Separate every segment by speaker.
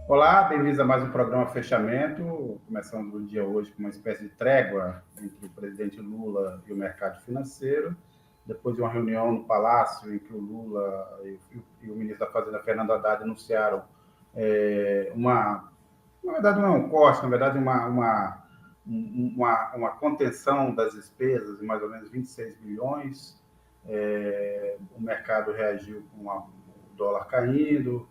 Speaker 1: Olá, bem-vindos a mais um programa Fechamento. Começando o dia hoje com uma espécie de trégua entre o presidente Lula e o mercado financeiro, depois de uma reunião no Palácio em que o Lula e o ministro da Fazenda, Fernando Haddad, anunciaram na verdade não é um corte, na verdade uma contenção das despesas de mais ou menos 26 bilhões. O mercado reagiu com o dólar caindo,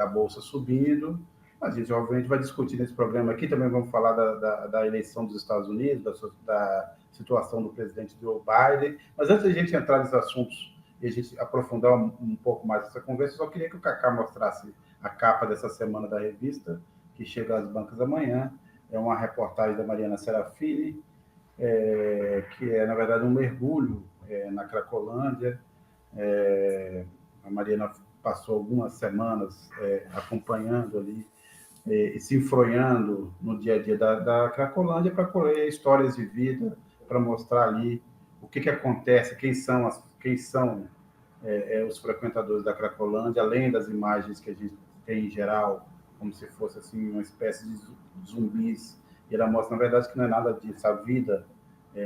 Speaker 1: a bolsa subindo. A gente, obviamente, vai discutir nesse programa aqui. Também vamos falar da eleição dos Estados Unidos, da situação do presidente Joe Biden. Mas antes de a gente entrar nesses assuntos e a gente aprofundar um pouco mais essa conversa, eu só queria que o Cacá mostrasse a capa dessa semana da revista, que chega às bancas amanhã. É uma reportagem da Mariana Serafini, que é, na verdade, um mergulho na Cracolândia. A Mariana passou algumas semanas acompanhando ali e se enfronhando no dia a dia da Cracolândia para colher histórias de vida, para mostrar ali o que acontece, quem são os frequentadores da Cracolândia, além das imagens que a gente tem em geral, como se fosse assim uma espécie de zumbis. E ela mostra, na verdade, que não é nada disso. A vida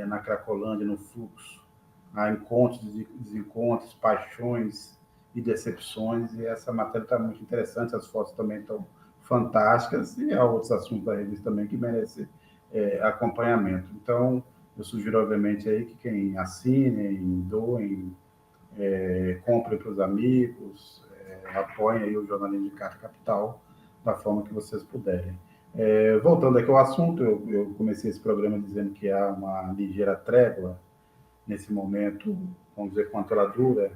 Speaker 1: na Cracolândia, no fluxo, há encontros, desencontros, paixões e decepções, e essa matéria está muito interessante, as fotos também estão fantásticas, e há outros assuntos da revista também que merecem acompanhamento. Então, eu sugiro, obviamente, aí que quem assinem, doem, comprem para os amigos, apoiem aí o jornalismo de Carta Capital da forma que vocês puderem. Voltando aqui ao assunto, eu comecei esse programa dizendo que há uma ligeira trégua nesse momento, vamos dizer, quanto ela dura,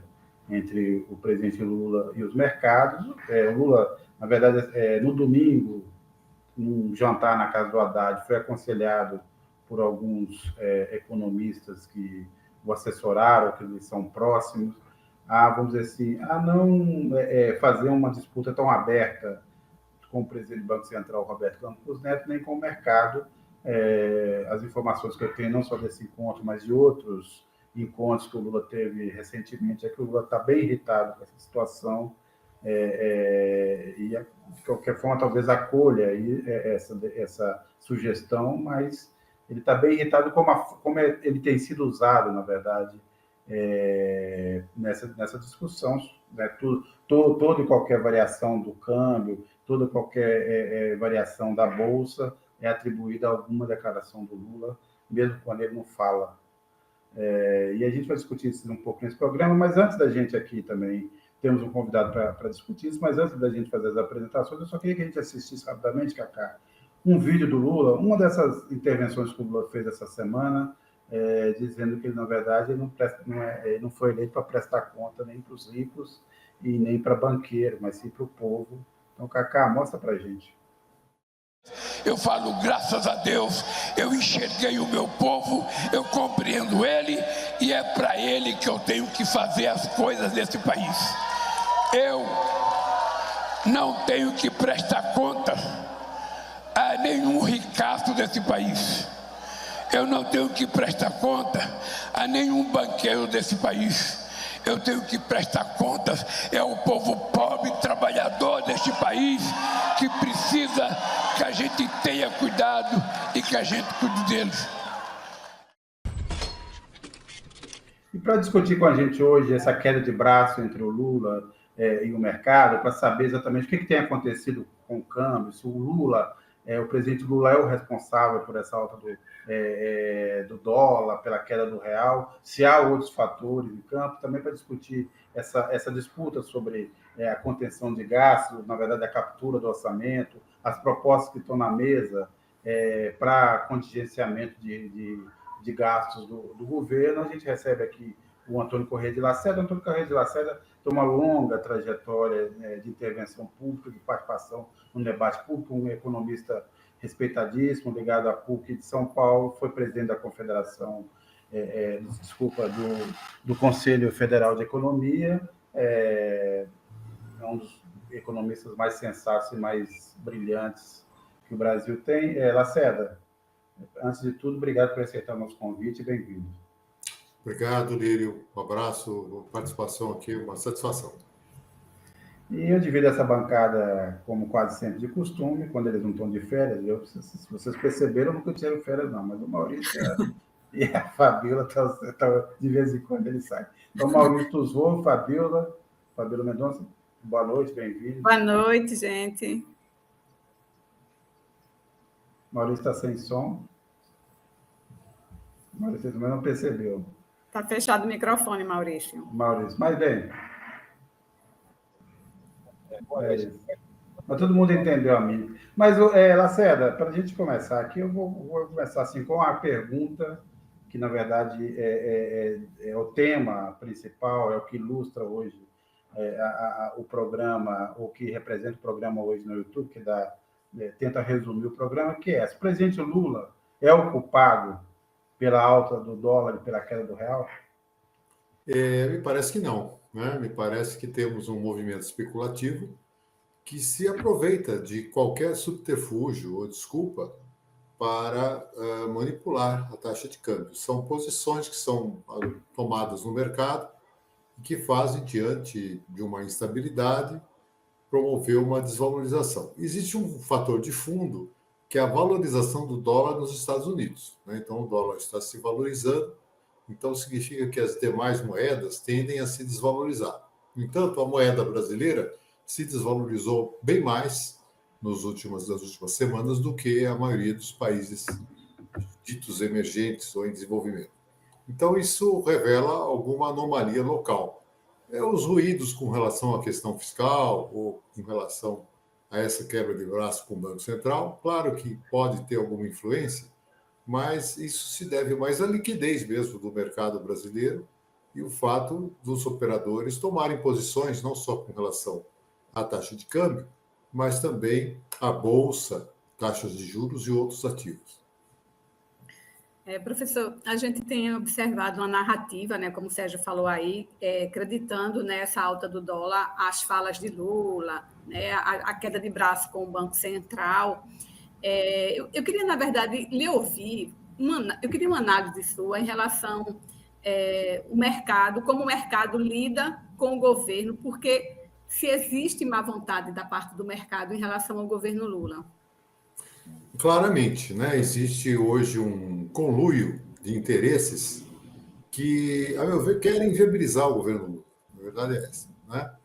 Speaker 1: entre o presidente Lula e os mercados. O Lula, na verdade, no domingo, num jantar na casa do Haddad, foi aconselhado por alguns economistas que o assessoraram, que eles são próximos, vamos dizer assim, a não fazer uma disputa tão aberta com o presidente do Banco Central, Roberto Campos Neto, nem com o mercado. As informações que eu tenho, não só desse encontro, mas de outros encontros que o Lula teve recentemente, é que o Lula está bem irritado com essa situação, e de qualquer forma talvez acolha aí essa sugestão, mas ele está bem irritado como ele tem sido usado, na verdade, nessa discussão, né? Toda e qualquer variação do câmbio, toda qualquer variação da Bolsa é atribuída a alguma declaração do Lula, mesmo quando ele não fala. E a gente vai discutir isso um pouco nesse programa, mas antes da gente aqui também, temos um convidado para discutir isso, mas antes da gente fazer as apresentações, eu só queria que a gente assistisse rapidamente, Cacá, um vídeo do Lula, uma dessas intervenções que o Lula fez essa semana, dizendo que ele, na verdade, ele não foi eleito para prestar conta nem para os ricos e nem para banqueiro, mas sim para o povo. Então, Cacá, mostra para a gente.
Speaker 2: Eu falo, graças a Deus, eu enxerguei o meu povo, eu compreendo ele, e é para ele que eu tenho que fazer as coisas desse país. Eu não tenho que prestar conta a nenhum ricaço desse país. Eu não tenho que prestar conta a nenhum banqueiro desse país. Eu tenho que prestar contas ao povo pobre, trabalhador deste país, que precisa que a gente tenha cuidado e que a gente cuide deles.
Speaker 1: E para discutir com a gente hoje essa queda de braço entre o Lula e o mercado, para saber exatamente o que tem acontecido com o câmbio, se o Lula, o presidente Lula é o responsável por essa alta do dólar, pela queda do real, se há outros fatores em campo, também para discutir essa disputa sobre a contenção de gastos, na verdade a captura do orçamento, as propostas que estão na mesa para contingenciamento de gastos do governo. A gente recebe aqui o Antônio Corrêa de Lacerda. O Antônio Corrêa de Lacerda tem uma longa trajetória de intervenção pública, de participação no debate público, um economista respeitadíssimo, ligado à PUC de São Paulo, foi presidente da Confederação, do Conselho Federal de Economia, é um dos economistas mais sensatos e mais brilhantes que o Brasil tem. Lacerda, antes de tudo, obrigado por aceitar o nosso convite e bem-vindo.
Speaker 3: Obrigado, Lírio. Um abraço, uma participação aqui, uma satisfação.
Speaker 1: E eu divido essa bancada, como quase sempre de costume, quando eles não estão de férias. Se vocês perceberam, eu nunca tiro férias, não, mas o Maurício e a Fabiola, de vez em quando ele sai. Então, Maurício Tuzvô, Fabiola Mendonça, boa noite, bem-vindo.
Speaker 3: Boa noite, gente.
Speaker 1: Maurício está sem som. Maurício também não percebeu.
Speaker 3: Está fechado o microfone, Maurício.
Speaker 1: Maurício, mas bem. Mas todo mundo entendeu, amigo. Mas, Lacerda, para a gente começar aqui, eu vou começar assim, com a pergunta que, na verdade, é o tema principal, é o que ilustra hoje o programa, o que representa o programa hoje no YouTube, que tenta resumir o programa, que é: se o presidente Lula é o culpado pela alta do dólar e pela queda do real?
Speaker 4: Me parece que não, né? Me parece que temos um movimento especulativo que se aproveita de qualquer subterfúgio ou desculpa para manipular a taxa de câmbio. São posições que são tomadas no mercado e que fazem, diante de uma instabilidade, promover uma desvalorização. Existe um fator de fundo, que é a valorização do dólar nos Estados Unidos, né? Então, o dólar está se valorizando, então significa que as demais moedas tendem a se desvalorizar. No entanto, a moeda brasileira se desvalorizou bem mais nas últimas semanas do que a maioria dos países ditos emergentes ou em desenvolvimento. Então, isso revela alguma anomalia local. Os ruídos com relação à questão fiscal ou com relação a essa quebra de braço com o Banco Central, claro que pode ter alguma influência, mas isso se deve mais à liquidez mesmo do mercado brasileiro e o fato dos operadores tomarem posições não só com relação à taxa de câmbio, mas também à bolsa, taxas de juros e outros ativos.
Speaker 3: Professor, a gente tem observado uma narrativa, né, como o Sérgio falou aí, acreditando nessa alta do dólar, as falas de Lula, né, a queda de braço com o Banco Central. Eu queria, na verdade, lhe ouvir, eu queria uma análise sua em relação ao mercado, como o mercado lida com o governo, porque se existe má vontade da parte do mercado em relação ao governo Lula.
Speaker 4: Claramente, né? Existe hoje um conluio de interesses que, a meu ver, querem viabilizar o governo Lula. Na verdade é essa, né?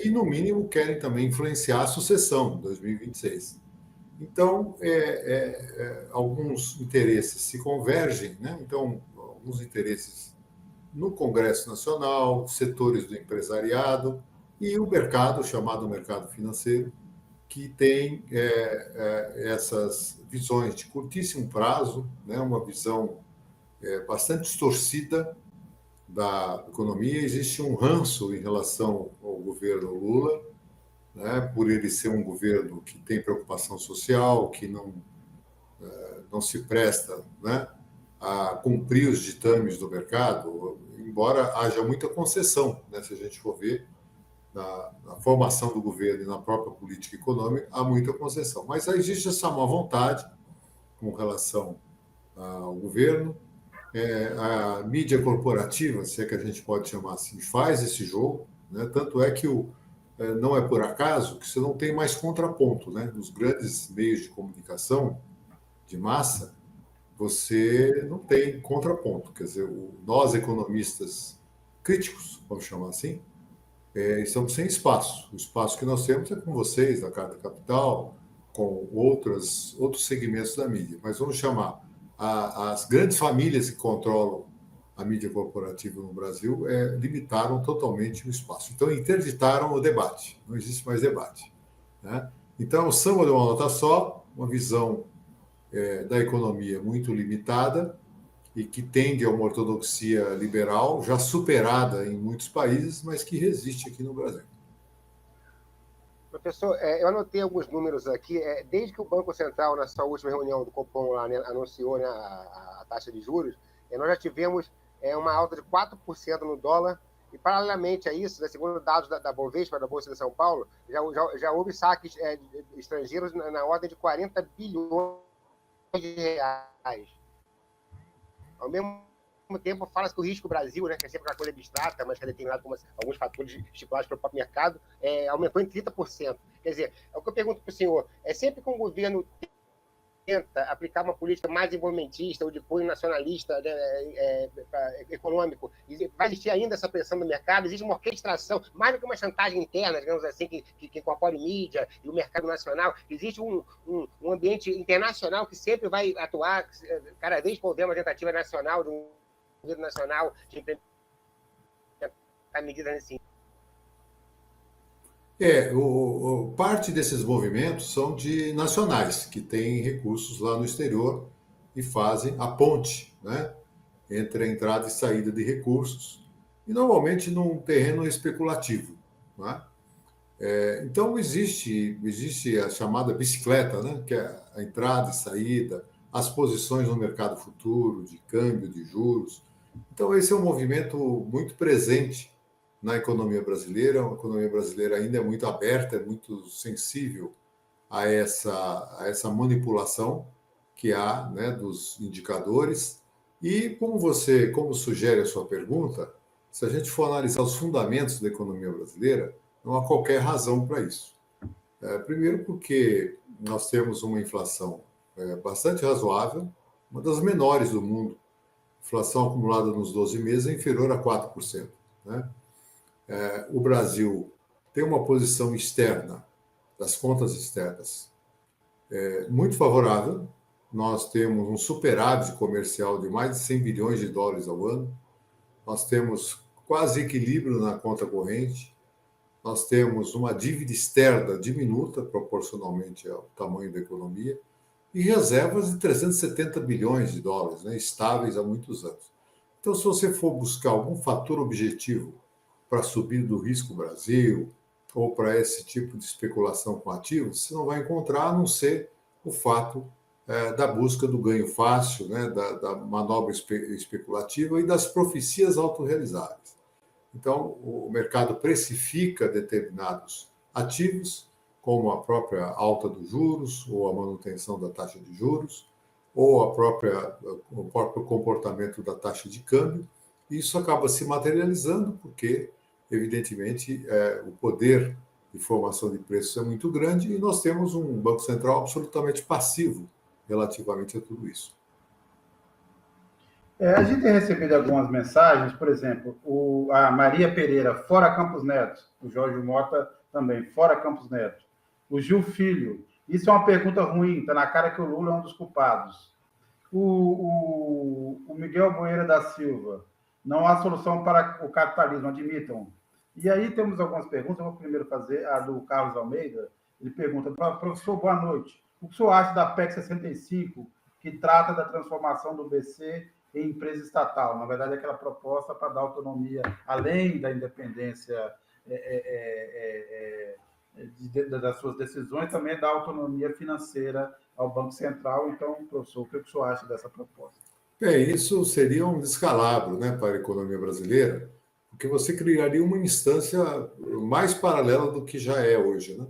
Speaker 4: E, no mínimo, querem também influenciar a sucessão em 2026. Então, alguns interesses se convergem, né? Então, alguns interesses no Congresso Nacional, setores do empresariado e o mercado, chamado mercado financeiro, que tem essas visões de curtíssimo prazo, né? Uma visão bastante distorcida da economia. Existe um ranço em relação ao governo Lula, né? Por ele ser um governo que tem preocupação social, que não se presta, né, a cumprir os ditames do mercado, embora haja muita concessão, né? Se a gente for ver, na formação do governo e na própria política econômica, há muita concessão. Mas existe essa má vontade com relação ao governo. A mídia corporativa, se é que a gente pode chamar assim, faz esse jogo, né? Tanto é que não é por acaso que você não tem mais contraponto, né? Nos grandes meios de comunicação de massa, você não tem contraponto. Quer dizer, nós economistas críticos, vamos chamar assim, estamos sem espaço. O espaço que nós temos é com vocês, da Carta Capital, com outros segmentos da mídia. Mas vamos chamar as grandes famílias que controlam a mídia corporativa no Brasil, limitaram totalmente o espaço. Então, interditaram o debate. Não existe mais debate, né? Então, o samba de uma nota só, uma visão da economia muito limitada, e que tende a uma ortodoxia liberal, já superada em muitos países, mas que resiste aqui no Brasil.
Speaker 5: Professor, eu anotei alguns números aqui. Desde que o Banco Central, na sua última reunião do Copom, lá, né, anunciou, né, a taxa de juros, nós já tivemos uma alta de 4% no dólar, e, paralelamente a isso, né, segundo dados da Bovespa, da Bolsa de São Paulo, já houve saques estrangeiros na ordem de 40 bilhões de reais. Ao mesmo mesmo tempo, fala-se que o risco Brasil, né, que é sempre uma coisa abstrata, mas que é determinado por alguns fatores estipulados pelo próprio mercado, aumentou em 30%. Quer dizer, é o que eu pergunto para o senhor, sempre que o governo tenta aplicar uma política mais envolvimentista ou de cunho nacionalista, né, econômico, vai existir ainda essa pressão do mercado? Existe uma orquestração, mais do que uma chantagem interna, digamos assim, que incorpore mídia e o mercado nacional. Existe um ambiente internacional que sempre vai atuar, cada vez que houver uma tentativa nacional, de um governo nacional, de implementar medidas nesse sentido.
Speaker 4: Parte desses movimentos são de nacionais, que têm recursos lá no exterior e fazem a ponte, né, entre a entrada e saída de recursos, e normalmente num terreno especulativo. Né? Então, existe a chamada bicicleta, né, que é a entrada e saída, as posições no mercado futuro, de câmbio, de juros. Então, esse é um movimento muito presente na economia brasileira. A economia brasileira ainda é muito aberta, é muito sensível a essa manipulação que há, né, dos indicadores. E como sugere a sua pergunta, se a gente for analisar os fundamentos da economia brasileira, não há qualquer razão para isso. Primeiro porque nós temos uma inflação bastante razoável, uma das menores do mundo. A inflação acumulada nos 12 meses é inferior a 4%. Né? O Brasil tem uma posição externa, das contas externas, muito favorável. Nós temos um superávit comercial de mais de 100 bilhões de dólares ao ano. Nós temos quase equilíbrio na conta corrente. Nós temos uma dívida externa diminuta proporcionalmente ao tamanho da economia e reservas de 370 bilhões de dólares, né, estáveis há muitos anos. Então, se você for buscar algum fator objetivo para subir do risco Brasil ou para esse tipo de especulação com ativos, você não vai encontrar, a não ser o fato da busca do ganho fácil, né, da manobra especulativa e das profecias autorrealizáveis. Então, o mercado precifica determinados ativos, como a própria alta dos juros ou a manutenção da taxa de juros, ou o próprio comportamento da taxa de câmbio. E isso acaba se materializando porque, evidentemente, o poder de formação de preços é muito grande e nós temos um Banco Central absolutamente passivo relativamente a tudo isso.
Speaker 1: A gente tem recebido algumas mensagens, por exemplo, a Maria Pereira, fora Campos Neto, o Jorge Mota também, fora Campos Neto, o Gil Filho, isso é uma pergunta ruim, está na cara que o Lula é um dos culpados. O Miguel Boeira da Silva, não há solução para o capitalismo, admitam. E aí temos algumas perguntas, eu vou primeiro fazer a do Carlos Almeida, ele pergunta, professor, boa noite, o que o senhor acha da PEC 65, que trata da transformação do BC em empresa estatal? Na verdade, é aquela proposta para dar autonomia, além da independência das suas decisões, também dar autonomia financeira ao Banco Central. Então, professor, o que o senhor acha dessa proposta?
Speaker 4: Isso seria um descalabro, né, para a economia brasileira, porque você criaria uma instância mais paralela do que já é hoje. Né?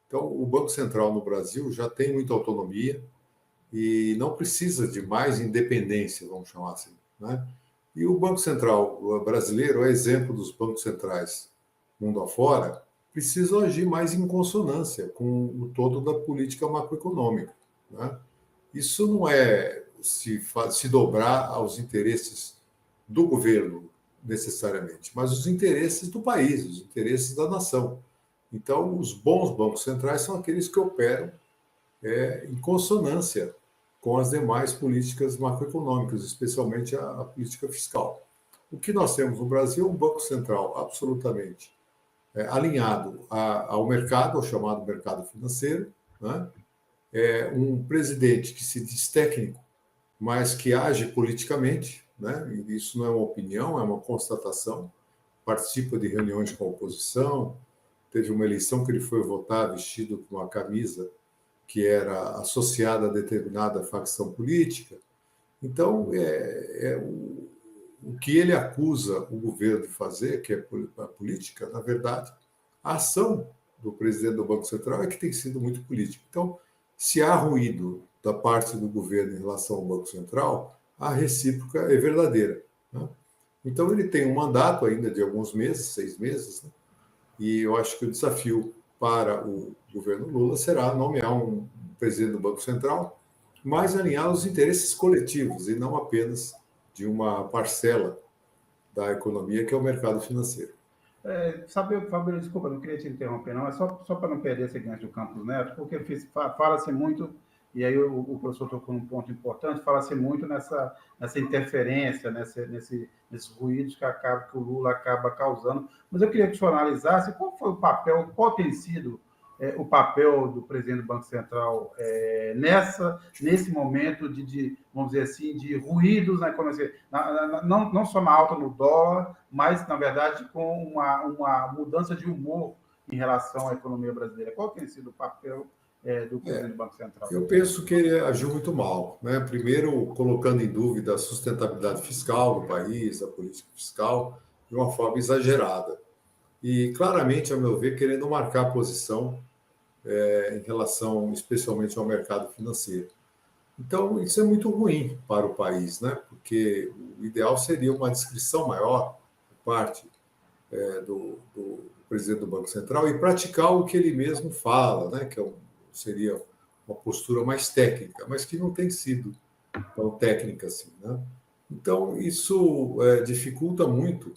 Speaker 4: Então, o Banco Central no Brasil já tem muita autonomia e não precisa de mais independência, vamos chamar assim. Né? E o Banco Central brasileiro, é exemplo dos bancos centrais mundo afora, precisa agir mais em consonância com o todo da política macroeconômica. Né? Isso não é se dobrar aos interesses do governo, necessariamente, mas os interesses do país, os interesses da nação. Então, os bons bancos centrais são aqueles que operam em consonância com as demais políticas macroeconômicas, especialmente a política fiscal. O que nós temos no Brasil é um Banco Central absolutamente alinhado ao mercado, ao chamado mercado financeiro, né? Um presidente que se diz técnico, mas que age politicamente, né? E isso não é uma opinião, é uma constatação, participa de reuniões com a oposição, teve uma eleição que ele foi votar vestido com uma camisa que era associada a determinada facção política. Então, o que ele acusa o governo de fazer, que é a política, na verdade, a ação do presidente do Banco Central é que tem sido muito política. Então, se há ruído da parte do governo em relação ao Banco Central, a recíproca é verdadeira. né? Então, ele tem um mandato ainda de alguns meses, 6 meses, né? E eu acho que o desafio para o governo Lula será nomear um presidente do Banco Central mais alinhado aos interesses coletivos e não apenas de uma parcela da economia, que é o mercado financeiro.
Speaker 1: Sabe, Fabrício, desculpa, não queria te interromper, não, é só para não perder esse gancho do Campos Neto, porque fala-se muito, e aí o professor tocou num ponto importante, fala-se muito nessa interferência, nesses ruídos que o Lula acaba causando. Mas eu queria que o senhor analisasse qual foi o papel, qual tem sido o papel do presidente do Banco Central nesse momento vamos dizer assim, de ruídos na economia, não só na alta no dólar, mas, na verdade, com uma mudança de humor em relação à economia brasileira. Qual tem sido o papel do presidente do Banco Central?
Speaker 4: Eu penso que ele agiu muito mal, né? Primeiro, colocando em dúvida a sustentabilidade fiscal do país, a política fiscal, de uma forma exagerada. E, claramente, a meu ver, querendo marcar posição em relação, especialmente, ao mercado financeiro. Então, isso é muito ruim para o país, né? Porque o ideal seria uma descrição maior por parte do presidente do Banco Central e praticar o que ele mesmo fala, né? Que seria uma postura mais técnica, mas que não tem sido tão técnica assim, né? Então, isso dificulta muito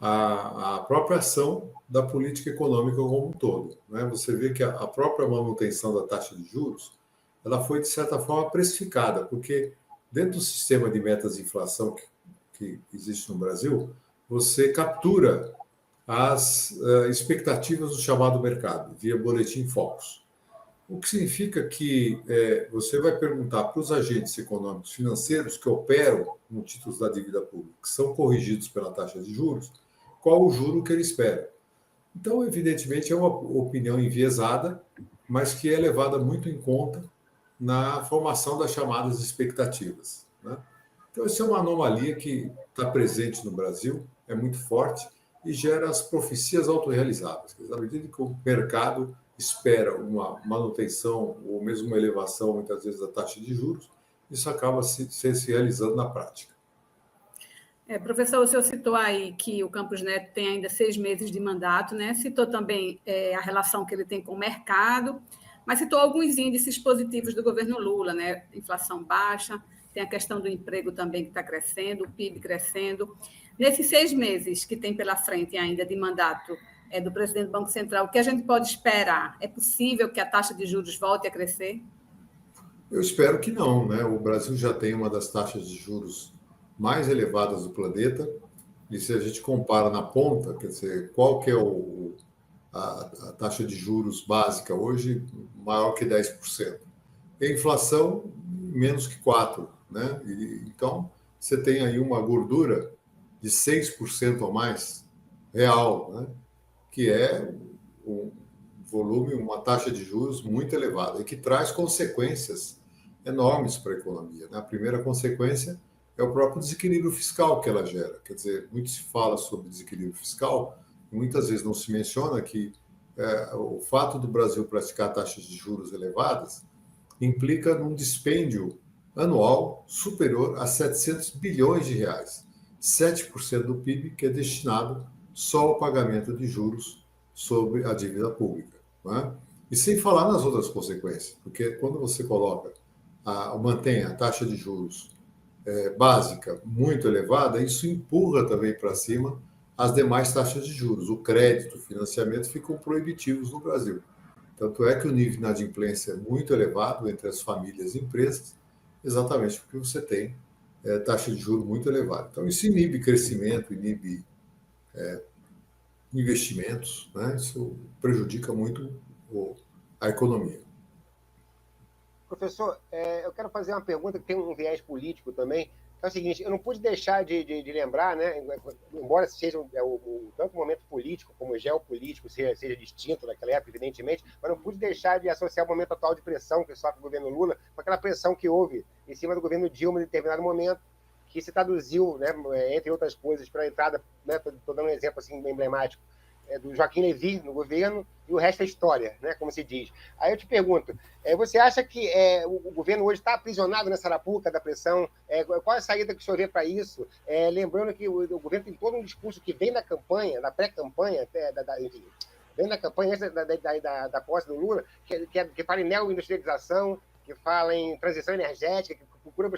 Speaker 4: a própria ação da política econômica como um todo, né? Você vê que a própria manutenção da taxa de juros ela foi, de certa forma, precificada, porque dentro do sistema de metas de inflação que existe no Brasil, você captura as expectativas do chamado mercado, via boletim Focus. O que significa que você vai perguntar para os agentes econômicos financeiros que operam no títulos da dívida pública, que são corrigidos pela taxa de juros, qual o juro que ele espera. Então, evidentemente, é uma opinião enviesada, mas que é levada muito em conta na formação das chamadas expectativas, né? Então, isso é uma anomalia que está presente no Brasil, é muito forte e gera as profecias autorrealizáveis. À medida que o mercado espera uma manutenção ou mesmo uma elevação, muitas vezes, da taxa de juros, isso acaba se realizando na prática.
Speaker 3: Professor, o senhor citou aí que o Campos Neto tem ainda 6 meses de mandato, né? Citou também a relação que ele tem com o mercado, mas citou alguns índices positivos do governo Lula, né? Inflação baixa, tem a questão do emprego também que está crescendo, o PIB crescendo. Nesses 6 meses que tem pela frente ainda de mandato do presidente do Banco Central, o que a gente pode esperar? É possível que a taxa de juros volte a crescer?
Speaker 4: Eu espero que não, né? O Brasil já tem uma das taxas de juros mais elevadas do planeta, e se a gente compara na ponta, quer dizer, qual que é a taxa de juros básica hoje, maior que 10%. E a inflação, menos que 4%, né? Então, você tem aí uma gordura de 6% a mais real, né? Que é um volume, uma taxa de juros muito elevada e que traz consequências enormes para a economia, né? A primeira consequência é o próprio desequilíbrio fiscal que ela gera. Quer dizer, muito se fala sobre desequilíbrio fiscal, e muitas vezes não se menciona que o fato do Brasil praticar taxas de juros elevadas implica num dispêndio anual superior a 700 bilhões de reais, 7% do PIB que é destinado só ao pagamento de juros sobre a dívida pública, né? E sem falar nas outras consequências, porque quando você mantém a taxa de juros básica muito elevada, isso empurra também para cima as demais taxas de juros. O crédito, o financiamento ficam proibitivos no Brasil. Tanto é que o nível de inadimplência é muito elevado entre as famílias e empresas, exatamente porque você tem taxa de juros muito elevada. Então, isso inibe crescimento, inibe investimentos, né? Isso prejudica muito a economia.
Speaker 5: Professor, eu quero fazer uma pergunta que tem um viés político também. É o seguinte, eu não pude deixar de lembrar, né, embora seja tanto o momento político como o geopolítico seja distinto daquela época, evidentemente, mas não pude deixar de associar o momento atual de pressão que sofre o governo Lula com aquela pressão que houve em cima do governo Dilma em determinado momento, que se traduziu, né, entre outras coisas, para a entrada, né, estou dando um exemplo assim, emblemático, do Joaquim Levy no governo, e o resto é história, né, como se diz. Aí eu te pergunto, você acha que o governo hoje está aprisionado nessa arapuca da pressão? Qual é a saída que o senhor vê para isso? Lembrando que o governo tem todo um discurso que vem da campanha, da pré-campanha, enfim, vem da campanha antes da posse do Lula, que fala em neoindustrialização, que fala em transição energética, que procura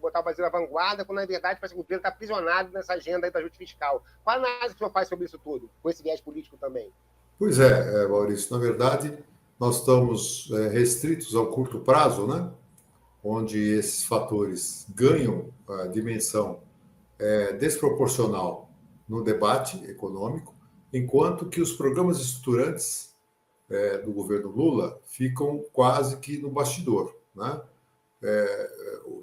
Speaker 5: botar o Brasil na vanguarda, quando, na verdade, parece que o governo está aprisionado nessa agenda aí da ajuste fiscal. Qual a análise que o senhor faz sobre isso tudo, com esse viés político também?
Speaker 4: Pois é, Maurício, na verdade, nós estamos restritos ao curto prazo, né? Onde esses fatores ganham a dimensão desproporcional no debate econômico, enquanto que os programas estruturantes do governo Lula ficam quase que no bastidor, né?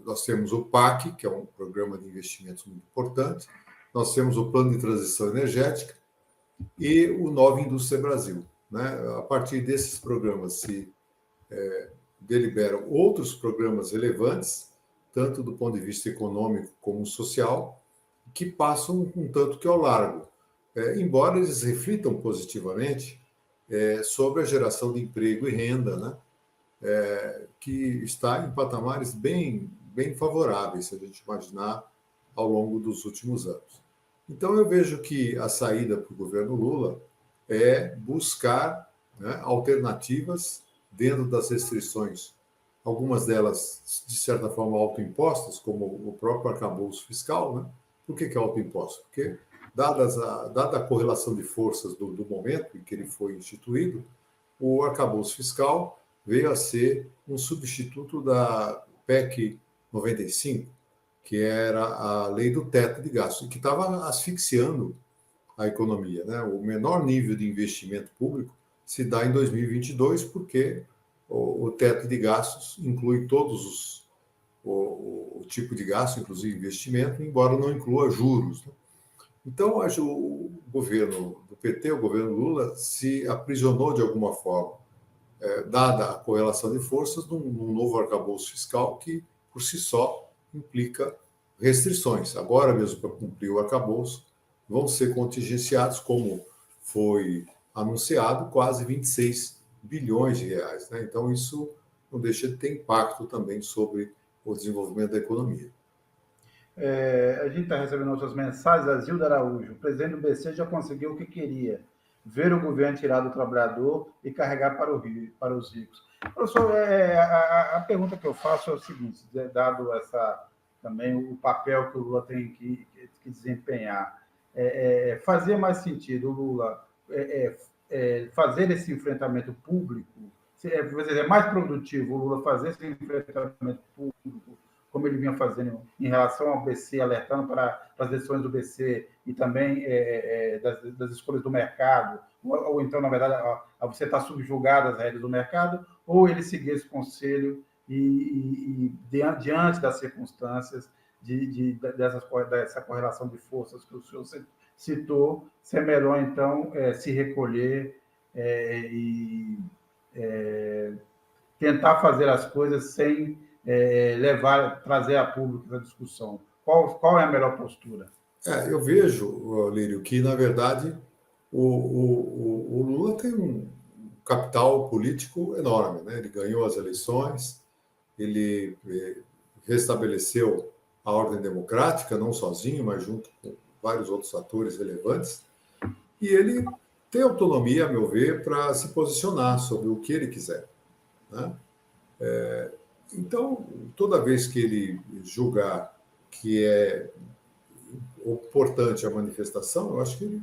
Speaker 4: Nós temos o PAC, que é um programa de investimentos muito importante, nós temos o Plano de Transição Energética e o Nova Indústria Brasil, né? A partir desses programas se deliberam outros programas relevantes, tanto do ponto de vista econômico como social, que passam um tanto que ao largo, embora eles reflitam positivamente sobre a geração de emprego e renda, né? Que está em patamares bem favoráveis, se a gente imaginar, ao longo dos últimos anos. Então, eu vejo que a saída para o governo Lula é buscar, né, alternativas dentro das restrições, algumas delas, de certa forma, autoimpostas, como o próprio arcabouço fiscal, né? Por que é autoimposto? Porque, dada a correlação de forças do momento em que ele foi instituído, o arcabouço fiscal veio a ser um substituto da PEC 95, que era a lei do teto de gastos, e que estava asfixiando a economia, né? O menor nível de investimento público se dá em 2022, porque o teto de gastos inclui todos o tipo de gasto, inclusive investimento, embora não inclua juros, né? Então, acho que o governo do PT, o governo Lula, se aprisionou de alguma forma, dada a correlação de forças, num novo arcabouço fiscal que, por si só, implica restrições. Agora mesmo, para cumprir o arcabouço, vão ser contingenciados, como foi anunciado, quase 26 bilhões de reais, né? Então, isso não deixa de ter impacto também sobre o desenvolvimento da economia.
Speaker 1: A gente está recebendo outras mensagens. A Zilda Araújo: o presidente do BC já conseguiu o que queria, ver o governo tirar do trabalhador e carregar para os ricos. Professor, a pergunta que eu faço é o seguinte, dado também o papel que o Lula tem que desempenhar, fazia mais sentido o Lula fazer esse enfrentamento público, é mais produtivo o Lula fazer esse enfrentamento público, como ele vinha fazendo em relação ao BC, alertando para as decisões do BC e também das escolhas do mercado, ou então, na verdade, você está subjugado às regras do mercado, ou ele seguir esse conselho e diante das circunstâncias dessa correlação de forças que o senhor citou, ser melhor, então, se recolher e tentar fazer as coisas sem trazer a público a discussão. Qual é a melhor postura?
Speaker 4: Eu vejo, Lírio, que, na verdade, o Lula tem um capital político enorme, né? Ele ganhou as eleições, ele restabeleceu a ordem democrática, não sozinho, mas junto com vários outros atores relevantes, e ele tem autonomia, a meu ver, para se posicionar sobre o que ele quiser, né? Então, toda vez que ele julgar que é importante a manifestação, eu acho que ele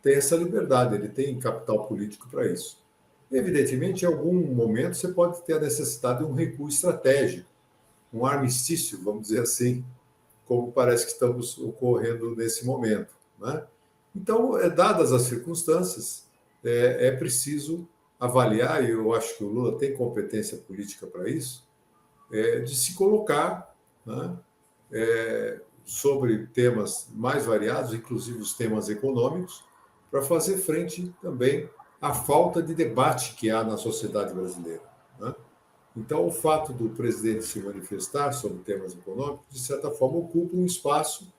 Speaker 4: tem essa liberdade, ele tem capital político para isso. Evidentemente, em algum momento, você pode ter a necessidade de um recuo estratégico, um armistício, vamos dizer assim, como parece que estamos ocorrendo nesse momento, né? Então, dadas as circunstâncias, é preciso avaliar, e eu acho que o Lula tem competência política para isso, de se colocar, né, sobre temas mais variados, inclusive os temas econômicos, para fazer frente também à falta de debate que há na sociedade brasileira, né? Então, o fato do presidente se manifestar sobre temas econômicos, de certa forma, ocupa um espaço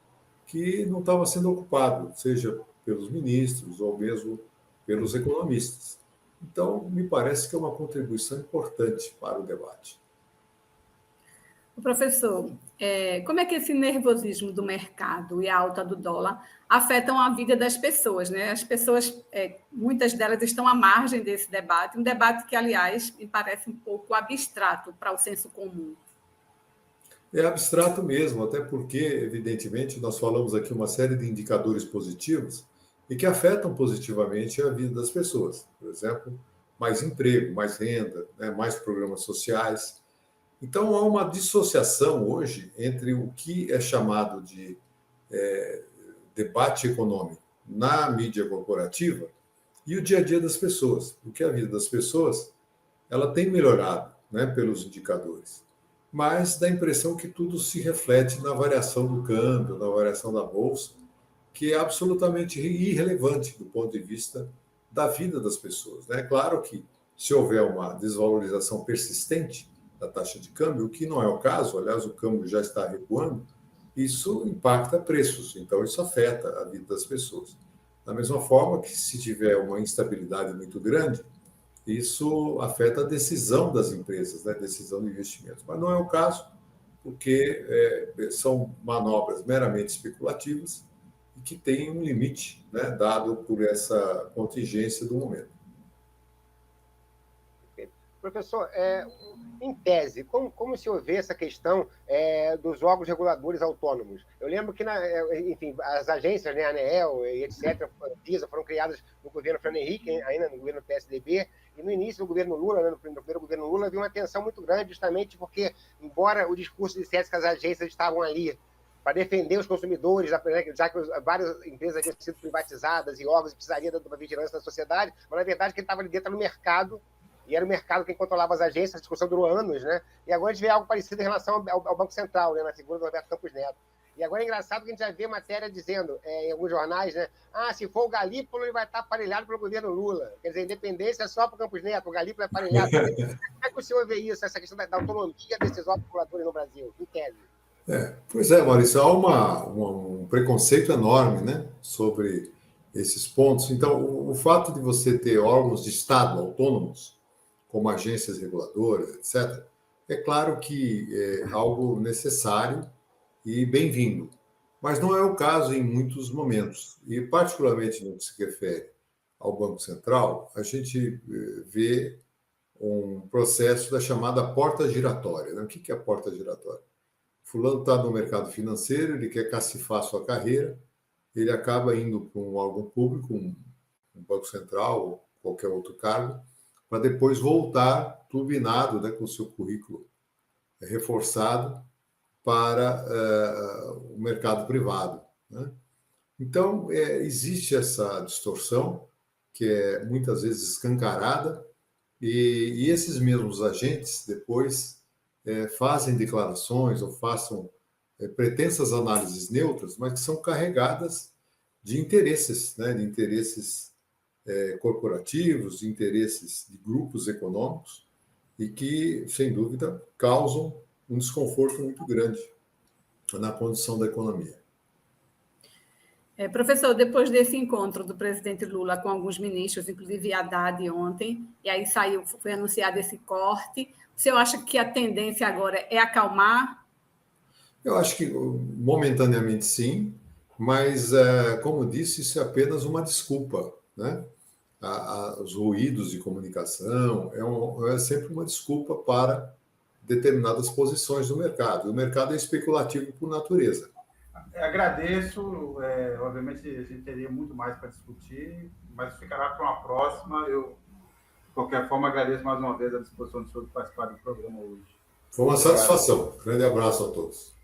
Speaker 4: que não estava sendo ocupado, seja pelos ministros ou mesmo pelos economistas. Então, me parece que é uma contribuição importante para o debate.
Speaker 3: Professor, como é que esse nervosismo do mercado e a alta do dólar afetam a vida das pessoas, né? As pessoas, muitas delas estão à margem desse debate, um debate que, aliás, me parece um pouco abstrato para o senso comum.
Speaker 4: É abstrato mesmo, até porque, evidentemente, nós falamos aqui uma série de indicadores positivos e que afetam positivamente a vida das pessoas. Por exemplo, mais emprego, mais renda, né, mais programas sociais. Então, há uma dissociação hoje entre o que é chamado de debate econômico na mídia corporativa e o dia a dia das pessoas, porque a vida das pessoas ela tem melhorado, né, pelos indicadores, mas dá a impressão que tudo se reflete na variação do câmbio, na variação da bolsa, que é absolutamente irrelevante do ponto de vista da vida das pessoas. É claro que se houver uma desvalorização persistente da taxa de câmbio, o que não é o caso, aliás, o câmbio já está recuando, isso impacta preços, então isso afeta a vida das pessoas. Da mesma forma que se tiver uma instabilidade muito grande, isso afeta a decisão das empresas, né? Decisão de investimentos. Mas não é o caso, porque são manobras meramente especulativas e que têm um limite, né, dado por essa contingência do momento.
Speaker 5: Professor, em tese, como se vê essa questão dos órgãos reguladores autônomos? Eu lembro que, enfim, as agências, né, a ANEEL e etc., a PISA, foram criadas no governo Fernando Henrique, ainda no governo PSDB, e no início do governo Lula, né, no primeiro governo Lula, havia uma tensão muito grande, justamente porque, embora o discurso dissesse que as agências estavam ali para defender os consumidores, já que várias empresas haviam sido privatizadas e órgãos precisariam da vigilância da sociedade, mas, na verdade, quem estava ali dentro era o mercado, e era o mercado quem controlava as agências, a discussão durou anos, né? E agora a gente vê algo parecido em relação ao Banco Central, né, na figura do Roberto Campos Neto. E agora é engraçado que a gente já vê matéria dizendo, em alguns jornais, né? Se for o Galípolo, ele vai estar aparelhado pelo governo Lula. Quer dizer, a independência é só para o Campos Neto, o Galípolo é aparelhado. Como é que o senhor vê isso, essa questão da autonomia desses órgãos reguladores no Brasil? Em tese.
Speaker 4: Pois é, Maurício, há um preconceito enorme, né, sobre esses pontos. Então, o fato de você ter órgãos de Estado autônomos, como agências reguladoras, etc., é claro que é algo necessário e bem-vindo. Mas não é o caso em muitos momentos. E, particularmente no que se refere ao Banco Central, a gente vê um processo da chamada porta giratória. Né? O que é a porta giratória? Fulano está no mercado financeiro, ele quer cacifar sua carreira, ele acaba indo para um órgão público, um Banco Central ou qualquer outro cargo, para depois voltar turbinado, né, com o seu currículo reforçado para o mercado privado. Né? Então, existe essa distorção, que é muitas vezes escancarada, e esses mesmos agentes depois fazem declarações ou façam pretensas análises neutras, mas que são carregadas de interesses, né, de interesses corporativos, de interesses de grupos econômicos e que, sem dúvida, causam um desconforto muito grande na condição da economia.
Speaker 3: Professor, depois desse encontro do presidente Lula com alguns ministros, inclusive Haddad ontem, e aí foi anunciado esse corte, o senhor acha que a tendência agora é acalmar?
Speaker 4: Eu acho que momentaneamente sim, mas, como disse, isso é apenas uma desculpa, né? Os ruídos de comunicação é sempre uma desculpa para determinadas posições do mercado. O mercado é especulativo por natureza.
Speaker 1: Agradeço, obviamente a gente teria muito mais para discutir, mas ficará para uma próxima. Eu, de qualquer forma, agradeço mais uma vez a disposição do senhor de participar do programa hoje.
Speaker 4: Foi uma satisfação. Grande abraço a todos.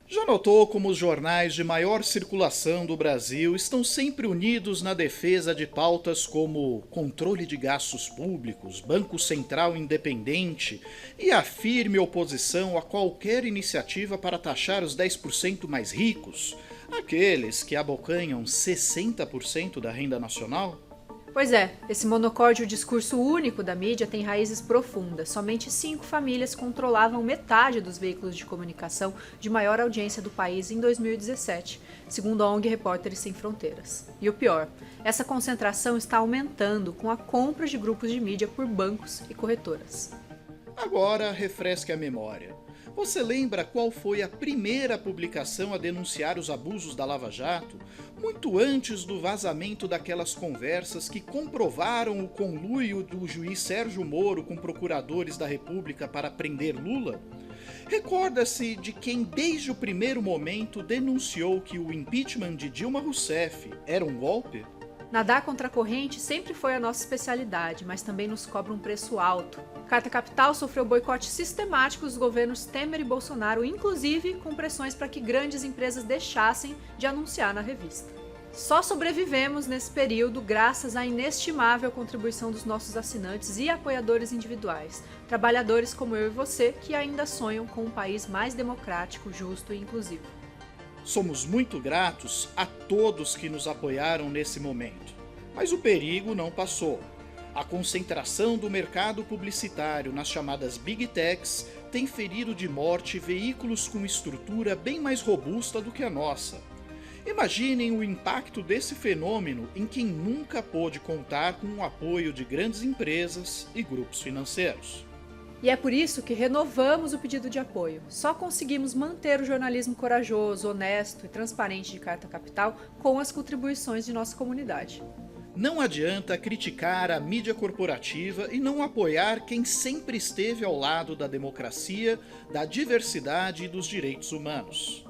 Speaker 6: Já notou como os jornais de maior circulação do Brasil estão sempre unidos na defesa de pautas como controle de gastos públicos, Banco Central independente e a firme oposição a qualquer iniciativa para taxar os 10% mais ricos, aqueles que abocanham 60% da renda nacional?
Speaker 7: Pois é, esse monocórdio discurso único da mídia tem raízes profundas. Somente 5 famílias controlavam metade dos veículos de comunicação de maior audiência do país em 2017, segundo a ONG Repórteres Sem Fronteiras. E o pior, essa concentração está aumentando com a compra de grupos de mídia por bancos e corretoras.
Speaker 6: Agora, refresque a memória. Você lembra qual foi a primeira publicação a denunciar os abusos da Lava Jato? Muito antes do vazamento daquelas conversas que comprovaram o conluio do juiz Sérgio Moro com procuradores da República para prender Lula? Recorda-se de quem desde o primeiro momento denunciou que o impeachment de Dilma Rousseff era um golpe?
Speaker 7: Nadar contra a corrente sempre foi a nossa especialidade, mas também nos cobra um preço alto. Carta Capital sofreu boicote sistemático dos governos Temer e Bolsonaro, inclusive com pressões para que grandes empresas deixassem de anunciar na revista. Só sobrevivemos nesse período graças à inestimável contribuição dos nossos assinantes e apoiadores individuais, trabalhadores como eu e você que ainda sonham com um país mais democrático, justo e inclusivo.
Speaker 6: Somos muito gratos a todos que nos apoiaram nesse momento. Mas o perigo não passou. A concentração do mercado publicitário nas chamadas Big Techs tem ferido de morte veículos com estrutura bem mais robusta do que a nossa. Imaginem o impacto desse fenômeno em quem nunca pôde contar com o apoio de grandes empresas e grupos financeiros.
Speaker 7: E é por isso que renovamos o pedido de apoio. Só conseguimos manter o jornalismo corajoso, honesto e transparente de Carta Capital com as contribuições de nossa comunidade.
Speaker 6: Não adianta criticar a mídia corporativa e não apoiar quem sempre esteve ao lado da democracia, da diversidade e dos direitos humanos.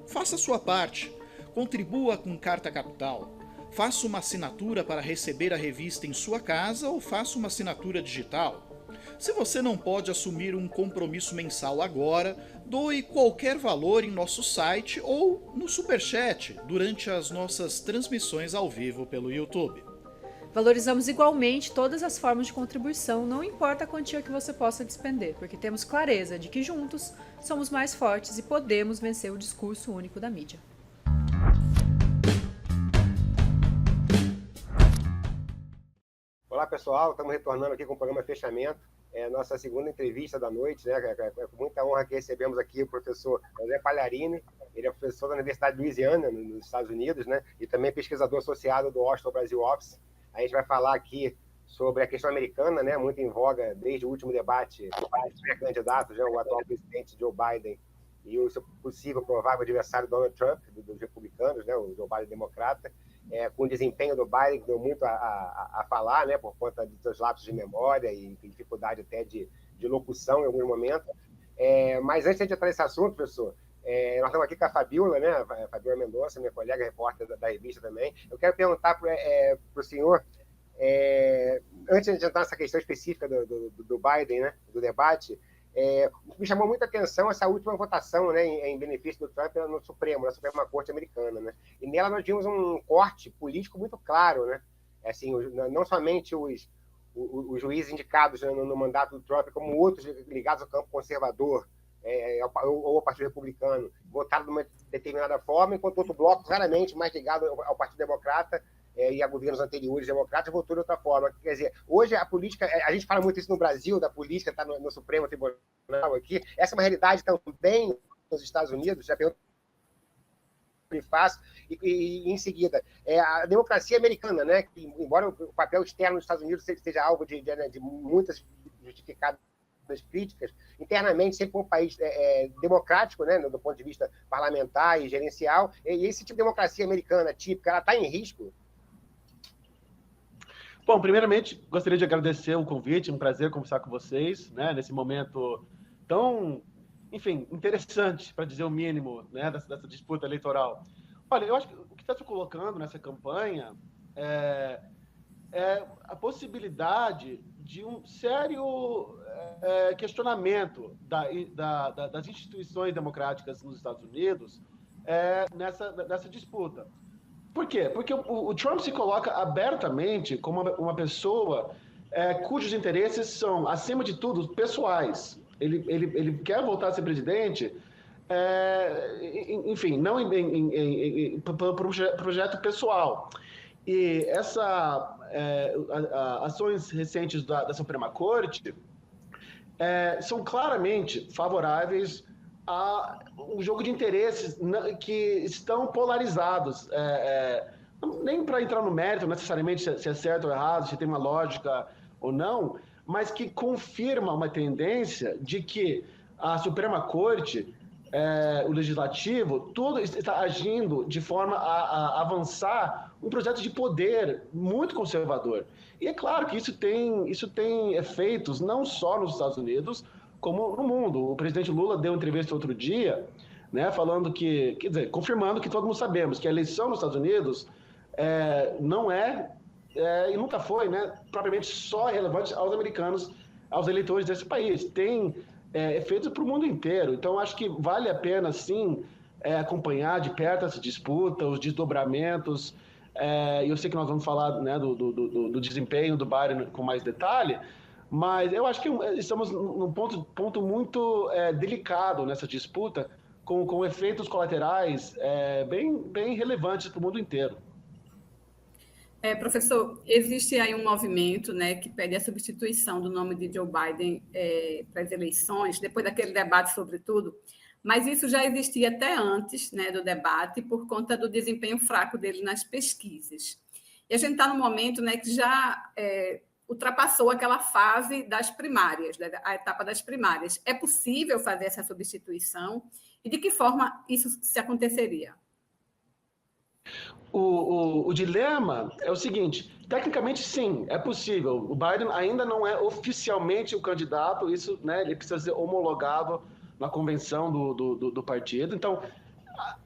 Speaker 6: Faça sua parte. Contribua com Carta Capital. Faça uma assinatura para receber a revista em sua casa ou faça uma assinatura digital. Se você não pode assumir um compromisso mensal agora, doe qualquer valor em nosso site ou no Superchat durante as nossas transmissões ao vivo pelo YouTube.
Speaker 7: Valorizamos igualmente todas as formas de contribuição, não importa a quantia que você possa despender, porque temos clareza de que juntos somos mais fortes e podemos vencer o discurso único da mídia.
Speaker 5: Olá, pessoal. Estamos retornando aqui com o programa Fechamento. Nossa segunda entrevista da noite, né? É com muita honra que recebemos aqui o professor André Pagliarini. Ele é professor da Universidade de Louisiana, nos Estados Unidos, né? E também pesquisador associado do Washington Brasil Office. A gente vai falar aqui sobre a questão americana, né? Muito em voga desde o último debate dos pré-candidatos, né? O atual presidente Joe Biden e o seu possível provável adversário Donald Trump, dos republicanos, né? O Joe Biden democrata. Com o desempenho do Biden, que deu muito a falar, né, por conta de seus lapsos de memória e dificuldade até de locução em alguns momentos. Mas antes de entrar nesse assunto, professor, nós estamos aqui com a Fabiola, né, a Fabiola Mendonça, minha colega repórter da revista também. Eu quero perguntar para o senhor, antes de entrar nessa questão específica do Biden, né, do debate, me chamou muita atenção essa última votação, né, em benefício do Trump no Supremo, na Suprema Corte Americana, né? E nela nós vimos um corte político muito claro, né? Assim, não somente os juízes indicados no mandato do Trump, como outros ligados ao campo conservador ou ao Partido Republicano, votaram de uma determinada forma, enquanto outro bloco, claramente mais ligado ao Partido Democrata, e a governos anteriores democratas, votou de outra forma. Quer dizer, hoje a política, a gente fala muito isso no Brasil, da política está no Supremo Tribunal aqui, essa é uma realidade também nos Estados Unidos, já pergunto que faço, e em seguida, a democracia americana, né, que, embora o papel externo dos Estados Unidos seja alvo de muitas justificadas críticas, internamente sempre foi um país democrático, né, do ponto de vista parlamentar e gerencial, e esse tipo de democracia americana típica, ela está em risco?
Speaker 8: Bom, primeiramente, gostaria de agradecer o convite, um prazer conversar com vocês, né, nesse momento tão, enfim, interessante, para dizer o mínimo, né, dessa disputa eleitoral. Olha, eu acho que o que está se colocando nessa campanha é a possibilidade de um sério questionamento das instituições democráticas nos Estados Unidos nessa disputa. Por quê? Porque o Trump se coloca abertamente como uma pessoa cujos interesses são, acima de tudo, pessoais. Ele quer voltar a ser presidente, enfim, não por projeto pessoal. E ações recentes da Suprema Corte são claramente favoráveis a um jogo de interesses que estão polarizados. Nem para entrar no mérito necessariamente se é certo ou errado, se tem uma lógica ou não, mas que confirma uma tendência de que a Suprema Corte, o Legislativo, tudo está agindo de forma a avançar um projeto de poder muito conservador. E é claro que isso tem efeitos não só nos Estados Unidos, como no mundo. O presidente Lula deu entrevista outro dia, né, falando que, quer dizer, confirmando que todo mundo sabemos que a eleição nos Estados Unidos não e nunca foi, né, propriamente só relevante aos americanos, aos eleitores desse país. Tem efeitos para o mundo inteiro. Então, acho que vale a pena, sim, acompanhar de perto essa disputa, os desdobramentos. E eu sei que nós vamos falar, né, do desempenho do Biden com mais detalhe, mas eu acho que estamos num ponto muito delicado nessa disputa, com efeitos colaterais bem relevantes para o mundo inteiro.
Speaker 3: Professor, existe aí um movimento, né, que pede a substituição do nome de Joe Biden para as eleições, depois daquele debate sobre tudo, mas isso já existia até antes, né, do debate, por conta do desempenho fraco dele nas pesquisas. E a gente está num momento, né, que já ultrapassou aquela fase das primárias, né, a etapa das primárias. É possível fazer essa substituição? E de que forma isso se aconteceria?
Speaker 8: O dilema é o seguinte: tecnicamente, sim, é possível. O Biden ainda não é oficialmente o candidato, isso, né, ele precisa ser homologado na convenção do partido. Então,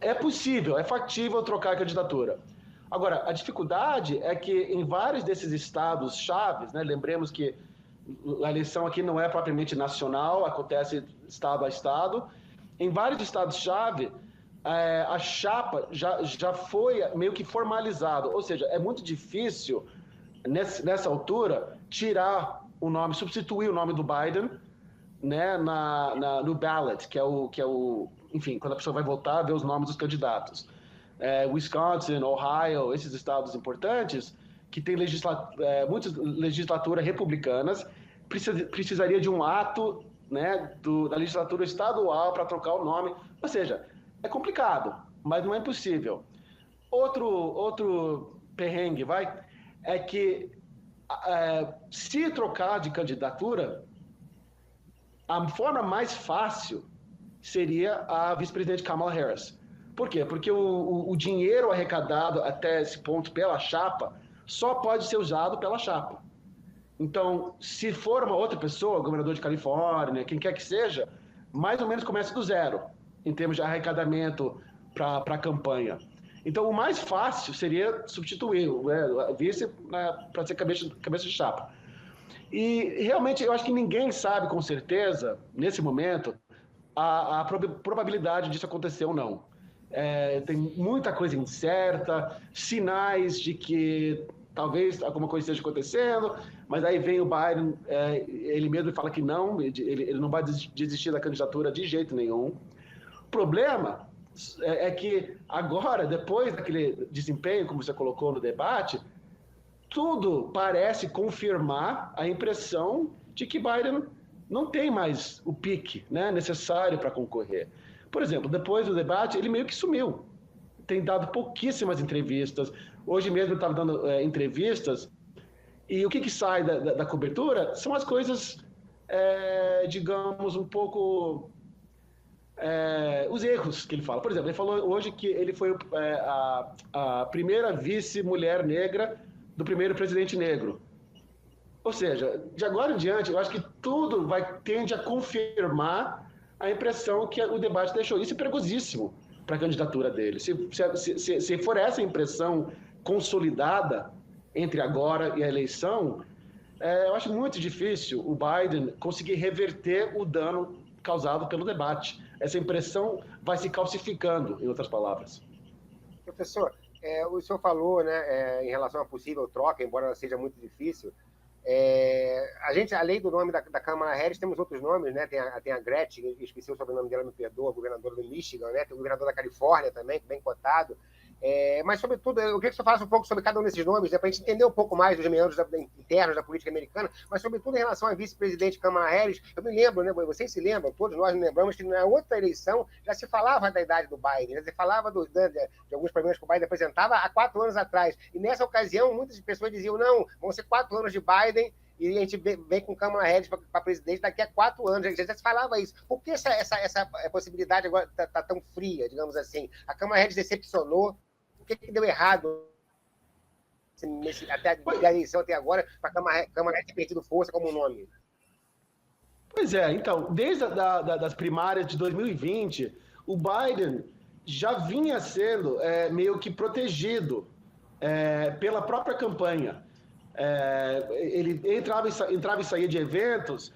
Speaker 8: é possível, é factível trocar a candidatura. Agora, a dificuldade é que em vários desses estados chaves, né, lembremos que a eleição aqui não é propriamente nacional, acontece estado a estado, em vários estados-chave, a chapa já foi meio que formalizada, ou seja, é muito difícil, nessa altura, tirar o nome, substituir o nome do Biden, né, no ballot, que é o, enfim, quando a pessoa vai votar, ver os nomes dos candidatos. Wisconsin, Ohio, esses estados importantes, que tem muitas legislaturas republicanas, precisaria de um ato, né, da legislatura estadual para trocar o nome, ou seja, é complicado, mas não é impossível. Outro perrengue, é que se trocar de candidatura, a forma mais fácil seria a vice-presidente Kamala Harris. Por quê? Porque o dinheiro arrecadado até esse ponto pela chapa só pode ser usado pela chapa. Então, se for uma outra pessoa, governador de Califórnia, quem quer que seja, mais ou menos começa do zero, em termos de arrecadamento para a campanha. Então, o mais fácil seria substituir a vice para ser cabeça de chapa. E, realmente, eu acho que ninguém sabe com certeza, nesse momento, a probabilidade disso acontecer ou não. Tem muita coisa incerta, sinais de que talvez alguma coisa esteja acontecendo, mas aí vem o Biden, ele mesmo fala que não, ele não vai desistir da candidatura de jeito nenhum. O problema é que agora, depois daquele desempenho, como você colocou no debate, tudo parece confirmar a impressão de que Biden não tem mais o pique, né, necessário para concorrer. Por exemplo, depois do debate, ele meio que sumiu. Tem dado pouquíssimas entrevistas. Hoje mesmo ele estava dando entrevistas. E o que sai da cobertura são as coisas, digamos, um pouco... os erros que ele fala. Por exemplo, ele falou hoje que ele foi a primeira vice-mulher negra do primeiro presidente negro. Ou seja, de agora em diante, eu acho que tudo tende a confirmar a impressão que o debate deixou. Isso é perigosíssimo para a candidatura dele. Se for essa impressão consolidada entre agora e a eleição, eu acho muito difícil o Biden conseguir reverter o dano causado pelo debate. Essa impressão vai se calcificando, em outras palavras.
Speaker 5: Professor, o senhor falou, né, em relação à possível troca, embora ela seja muito difícil, além do nome da Kamala Harris, temos outros nomes, né? Tem a Gretchen, esqueci o sobrenome dela, me perdoa, governadora do Michigan, né? Tem o governador da Califórnia também, bem cotado. Mas, sobretudo, eu queria que você falasse um pouco sobre cada um desses nomes, para a gente entender um pouco mais dos meandros internos da política americana, mas, sobretudo, em relação à vice-presidente Kamala Harris. Eu me lembro, né, vocês se lembram, todos nós nos lembramos que na outra eleição já se falava da idade do Biden, já se falava de alguns problemas que o Biden apresentava há 4 anos atrás. E, nessa ocasião, muitas pessoas diziam, não, vão ser 4 anos de Biden e a gente vem com Kamala Harris para presidente daqui a 4 anos. Já se falava isso. Por que essa possibilidade agora está tão fria, digamos assim? A Kamala Harris decepcionou. O que deu errado até a eleição até agora para a Kamala Harris ter perdido força como nome?
Speaker 8: Pois é, então, desde das primárias de 2020, o Biden já vinha sendo meio que protegido pela própria campanha. Ele entrava e saía de eventos,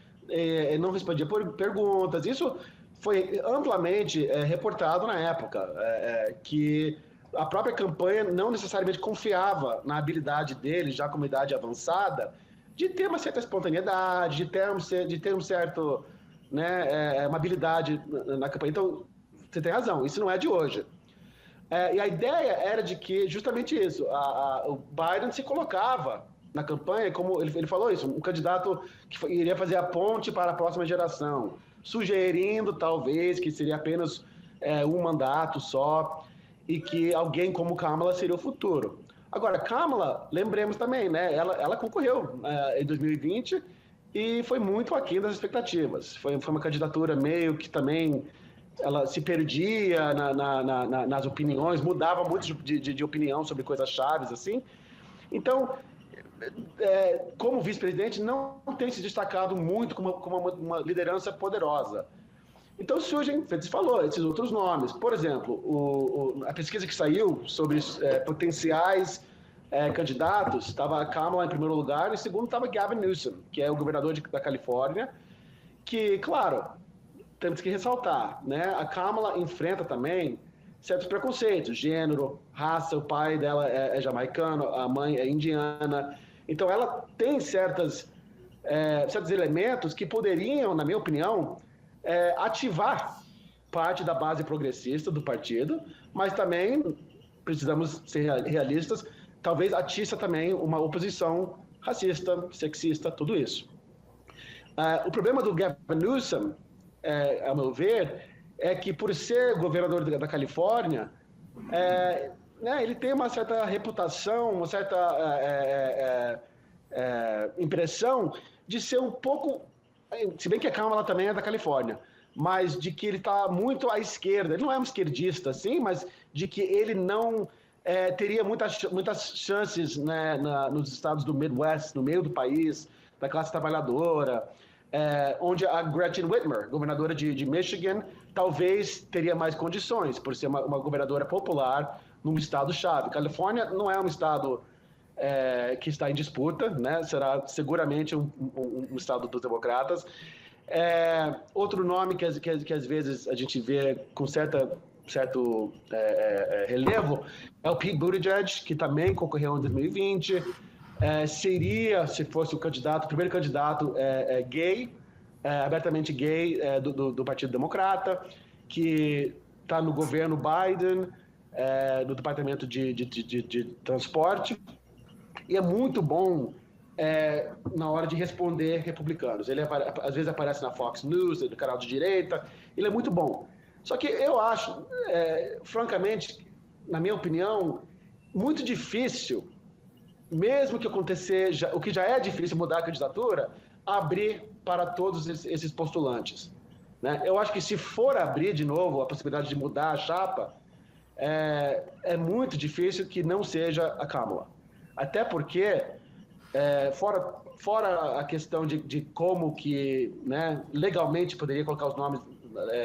Speaker 8: não respondia perguntas. Isso foi amplamente reportado na época, que a própria campanha não necessariamente confiava na habilidade dele, já com uma idade avançada, de ter uma certa espontaneidade, de ter um certo, né, uma habilidade na campanha. Então, você tem razão, isso não é de hoje. E a ideia era de que, justamente isso, o Biden se colocava na campanha, como ele falou isso, um candidato que iria fazer a ponte para a próxima geração, sugerindo, talvez, que seria apenas um mandato só, e que alguém como Kamala seria o futuro. Agora, Kamala, lembremos também, né, ela concorreu em 2020 e foi muito aquém das expectativas. Foi uma candidatura meio que também ela se perdia nas opiniões, mudava muito de opinião sobre coisas chaves, assim. Então, como vice-presidente, não tem se destacado muito como uma liderança poderosa. Então surgem, você falou, esses outros nomes. Por exemplo, a pesquisa que saiu sobre potenciais candidatos, estava a Kamala em primeiro lugar, e em segundo estava Gavin Newsom, que é o governador da Califórnia, que, claro, temos que ressaltar, né? A Kamala enfrenta também certos preconceitos, gênero, raça, o pai dela é jamaicano, a mãe é indiana. Então ela tem certos elementos que poderiam, na minha opinião, ativar parte da base progressista do partido, mas também precisamos ser realistas, talvez atiça também uma oposição racista, sexista, tudo isso. O problema do Gavin Newsom, a meu ver, é que por ser governador da Califórnia, ele tem uma certa reputação, uma certa impressão de ser um pouco, se bem que a Kamala também é da Califórnia, mas de que ele está muito à esquerda. Ele não é um esquerdista, assim, mas de que ele não teria muitas chances, né, nos estados do Midwest, no meio do país, da classe trabalhadora, onde a Gretchen Whitmer, governadora de Michigan, talvez teria mais condições, por ser uma governadora popular num estado-chave. Califórnia não é um estado que está em disputa, né? Será seguramente um estado dos democratas. Outro nome que às vezes a gente vê com certo relevo é o Pete Buttigieg, que também concorreu em 2020. Seria, se fosse o primeiro candidato gay, abertamente gay do Partido Democrata, que está no governo Biden, no Departamento de Transporte, e é muito bom na hora de responder republicanos. Ele às vezes aparece na Fox News, no canal de direita, ele é muito bom. Só que eu acho, francamente, na minha opinião, muito difícil, mesmo que acontecer, o que já é difícil mudar a candidatura, abrir para todos esses postulantes, né? Eu acho que se for abrir de novo a possibilidade de mudar a chapa, é muito difícil que não seja a Kamala. Até porque, fora a questão de como que, né, legalmente poderia colocar os nomes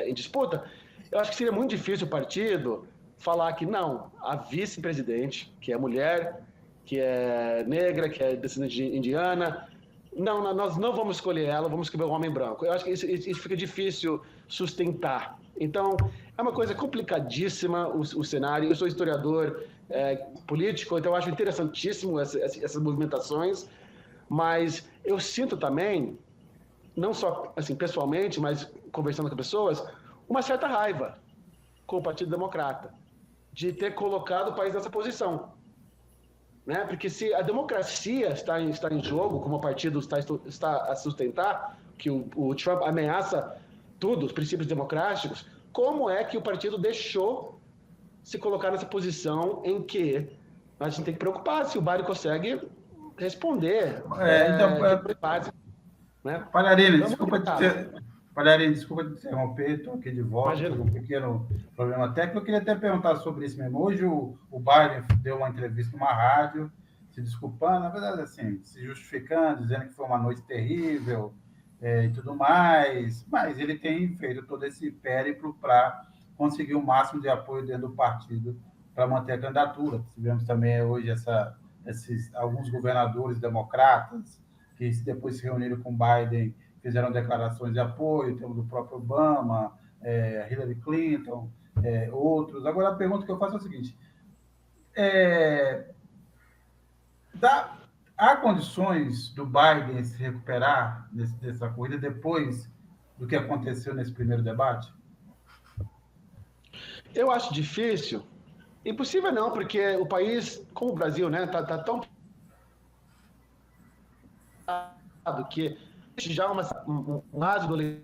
Speaker 8: em disputa, eu acho que seria muito difícil o partido falar que não, a vice-presidente, que é mulher, que é negra, que é descendente indiana, não, nós não vamos escolher ela, vamos escolher um homem branco. Eu acho que isso fica difícil sustentar. Então, é uma coisa complicadíssima o cenário. Eu sou historiador político, então eu acho interessantíssimo essas movimentações, mas eu sinto também, não só assim, pessoalmente, mas conversando com pessoas, uma certa raiva com o Partido Democrata. de ter colocado o país nessa posição. Né? Porque se a democracia está em jogo, como o partido está a sustentar, que o Trump ameaça tudo, os princípios democráticos, como é que o partido deixou se colocar nessa posição em que a gente tem que preocupar se o Biden consegue responder.
Speaker 1: Né? Palharini, desculpa te interromper, estou aqui de volta, tive um pequeno problema técnico. Eu queria até perguntar sobre isso mesmo. Hoje o Biden deu uma entrevista numa rádio, se desculpando, na verdade, assim, se justificando, dizendo que foi uma noite terrível e tudo mais, mas ele tem feito todo esse périplo para conseguir o máximo de apoio dentro do partido para manter a candidatura. Tivemos também hoje alguns governadores democratas que depois se reuniram com Biden, fizeram declarações de apoio, temos o próprio Obama, Hillary Clinton, outros. Agora, a pergunta que eu faço é o seguinte, há condições do Biden se recuperar dessa corrida depois do que aconteceu nesse primeiro debate?
Speaker 8: Eu acho difícil. Impossível não, porque o país, como o Brasil, né, tá tão que já um lado do eleitor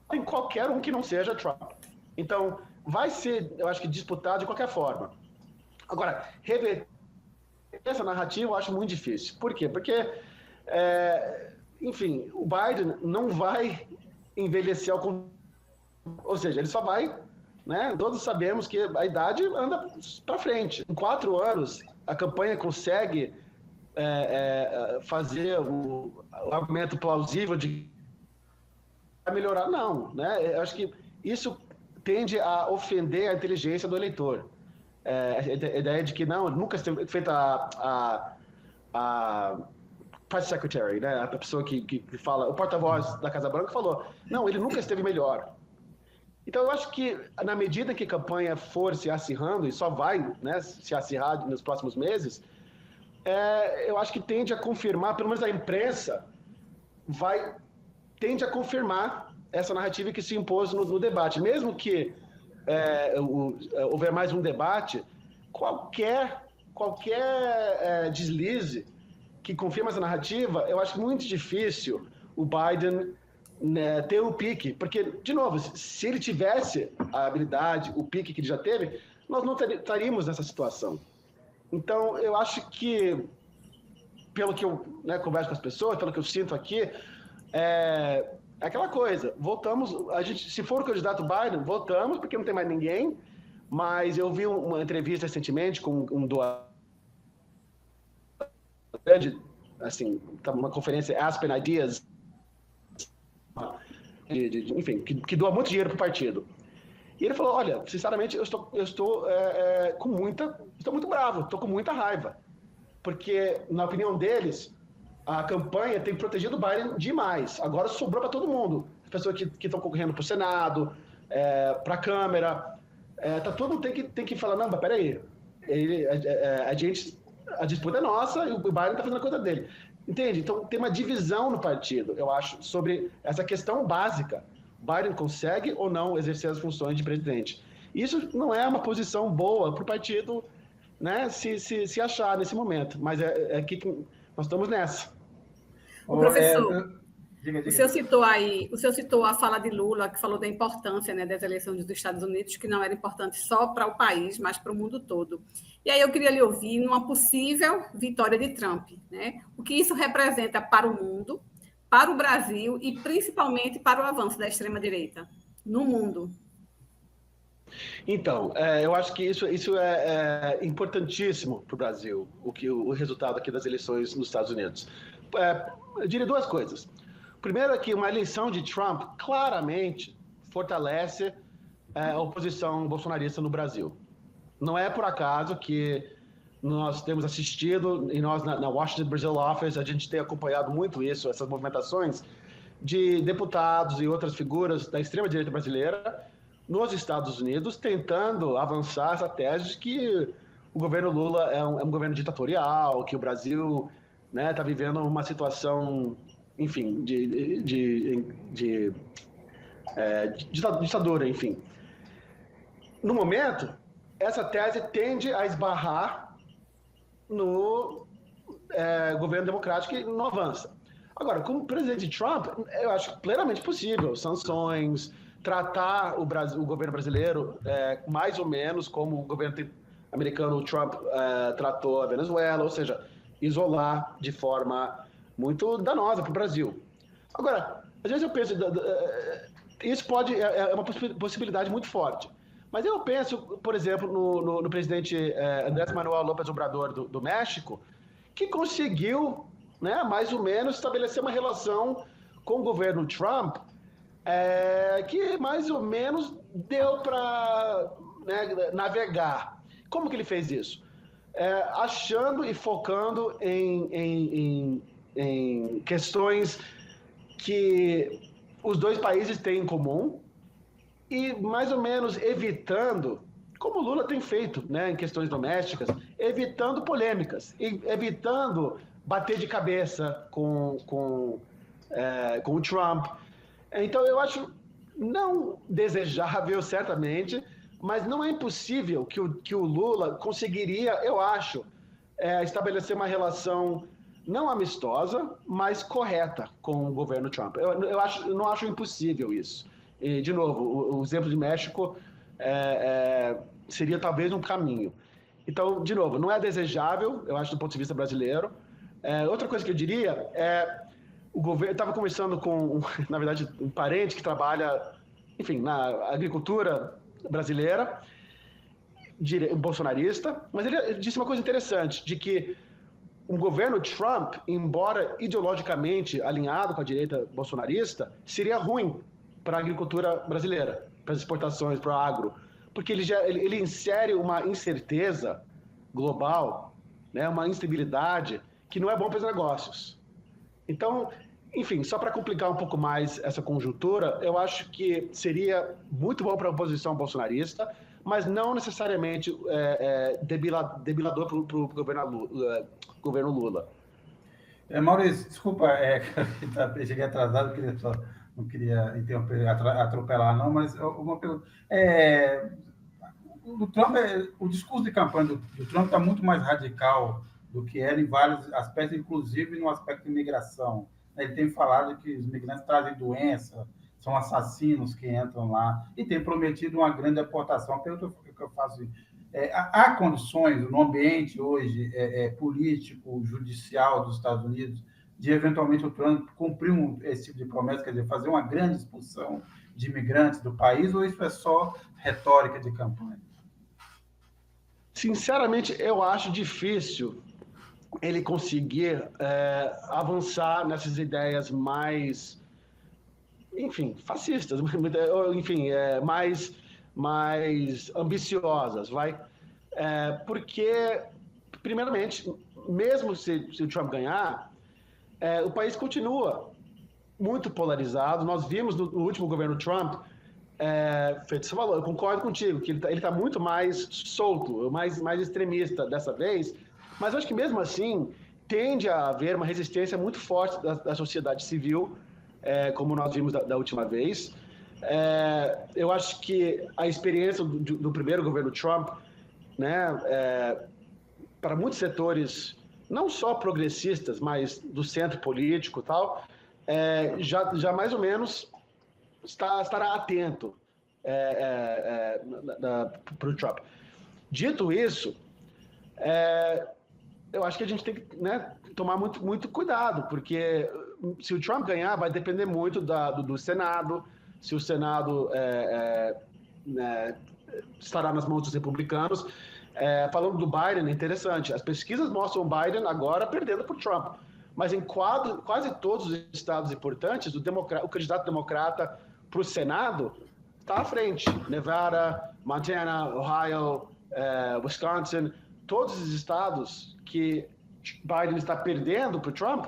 Speaker 8: tem qualquer um que não seja Trump. Então, vai ser, eu acho que, disputado de qualquer forma. Agora, reverter essa narrativa eu acho muito difícil. Por quê? Porque, enfim, o Biden não vai envelhecer ou seja, ele só vai, né? Todos sabemos que a idade anda para frente. Em 4 anos, a campanha consegue fazer o argumento plausível de melhorar, não, né? Eu acho que isso tende a ofender a inteligência do eleitor. A ideia de que não, nunca esteve feita a press secretary, né? A pessoa que fala, o porta-voz da Casa Branca falou, não, ele nunca esteve melhor. Então, eu acho que, na medida que a campanha for se acirrando, e só vai, né, se acirrar nos próximos meses, eu acho que tende a confirmar, pelo menos a imprensa, tende a confirmar essa narrativa que se impôs no debate. Mesmo que houver mais um debate, qualquer deslize que confirma essa narrativa, eu acho muito difícil o Biden ter o pique, porque, de novo, se ele tivesse a habilidade, o pique que ele já teve, nós não estaríamos nessa situação. Então, eu acho que, pelo que eu converso com as pessoas, pelo que eu sinto aqui, é aquela coisa, votamos, se for o candidato Biden, votamos, porque não tem mais ninguém, mas eu vi uma entrevista recentemente com um doador, assim, uma conferência Aspen Ideas, enfim, que doa muito dinheiro para o partido. E ele falou, olha, sinceramente, eu estou muito bravo, estou com muita raiva. Porque, na opinião deles, a campanha tem protegido o Biden demais. Agora sobrou para todo mundo. As pessoas que estão concorrendo para o Senado, para a Câmara. Todo mundo tem que falar, não, mas peraí, a disputa é nossa e o Biden está fazendo a coisa dele. Entende? Então, tem uma divisão no partido, eu acho, sobre essa questão básica. Biden consegue ou não exercer as funções de presidente. Isso não é uma posição boa para o partido, né, se achar nesse momento, mas é que nós estamos nessa.
Speaker 3: O professor, o senhor citou a fala de Lula, que falou da importância, né, das eleições dos Estados Unidos, que não era importante só para o país, mas para o mundo todo. E aí eu queria lhe ouvir numa possível vitória de Trump, né? O que isso representa para o mundo, para o Brasil e principalmente para o avanço da extrema-direita no mundo.
Speaker 8: Então, eu acho que isso é importantíssimo para o Brasil, o resultado aqui das eleições nos Estados Unidos. Eu diria 2 coisas. Primeiro é que uma eleição de Trump claramente fortalece a oposição bolsonarista no Brasil. Não é por acaso que nós temos assistido, e nós na Washington Brazil Office, a gente tem acompanhado muito isso, essas movimentações de deputados e outras figuras da extrema-direita brasileira nos Estados Unidos, tentando avançar essa tese de que o governo Lula é um governo ditatorial, que o Brasil está vivendo uma situação, enfim, de ditadura, enfim. No momento, essa tese tende a esbarrar no governo democrático e não avança. Agora, como presidente Trump, eu acho plenamente possível sanções, tratar o governo brasileiro mais ou menos como o governo americano Trump tratou a Venezuela, ou seja, isolar de forma muito danosa para o Brasil. Agora, às vezes eu penso, isso é uma possibilidade muito forte, mas eu penso, por exemplo, no presidente Andrés Manuel López Obrador do México, que conseguiu, né, mais ou menos estabelecer uma relação com o governo Trump que mais ou menos deu para, né, navegar. Como que ele fez isso? Achando e focando em questões que os dois países têm em comum e mais ou menos evitando, como o Lula tem feito, né, em questões domésticas, evitando polêmicas, e evitando bater de cabeça com o Trump. Então, eu acho não desejável, certamente, mas não é impossível que o Lula conseguiria, eu acho, estabelecer uma relação não amistosa, mas correta com o governo Trump. Eu não acho impossível isso. E, de novo, o exemplo de México seria talvez um caminho. Então, de novo, não é desejável, eu acho, do ponto de vista brasileiro. Outra coisa que eu diria o governo estava conversando com, na verdade, um parente que trabalha, enfim, na agricultura brasileira, bolsonarista, mas ele disse uma coisa interessante, de que o governo Trump, embora ideologicamente alinhado com a direita bolsonarista, seria ruim para a agricultura brasileira, para as exportações, para o agro, porque ele insere uma incerteza global, né, uma instabilidade que não é bom para os negócios. Então, enfim, só para complicar um pouco mais essa conjuntura, eu acho que seria muito bom para a oposição bolsonarista, mas não necessariamente debilador para o governo Lula.
Speaker 1: Maurício, desculpa, eu cheguei atrasado, não queria interromper, atropelar, não, mas uma pergunta. O Trump, o discurso de campanha do Trump está muito mais radical do que era em vários aspectos, inclusive no aspecto de imigração. Ele tem falado que os migrantes trazem doença, são assassinos que entram lá, e tem prometido uma grande deportação. A pergunta que eu faço há condições no ambiente hoje político, judicial dos Estados Unidos, de eventualmente o Trump cumprir esse tipo de promessa, quer dizer, fazer uma grande expulsão de imigrantes do país, ou isso é só retórica de campanha?
Speaker 8: Sinceramente, eu acho difícil ele conseguir avançar nessas ideias mais, enfim, fascistas, enfim, mais ambiciosas, porque, primeiramente, mesmo se o Trump ganhar, o país continua muito polarizado. Nós vimos no último governo Trump, feito esse valor, eu concordo contigo, que ele está muito mais solto, mais extremista dessa vez, mas eu acho que mesmo assim tende a haver uma resistência muito forte da sociedade civil, como nós vimos da última vez. Eu acho que a experiência do primeiro governo Trump, né, para muitos setores, não só progressistas, mas do centro político e tal, já mais ou menos estará atento para o Trump. Dito isso, eu acho que a gente tem que, né, tomar muito, muito cuidado, porque se o Trump ganhar, vai depender muito do Senado, se o Senado estará nas mãos dos republicanos. Falando do Biden, é interessante, as pesquisas mostram o Biden agora perdendo para o Trump, mas em quase todos os estados importantes, o candidato democrata para o Senado está à frente. Nevada, Montana, Ohio, Wisconsin, todos os estados que Biden está perdendo para o Trump,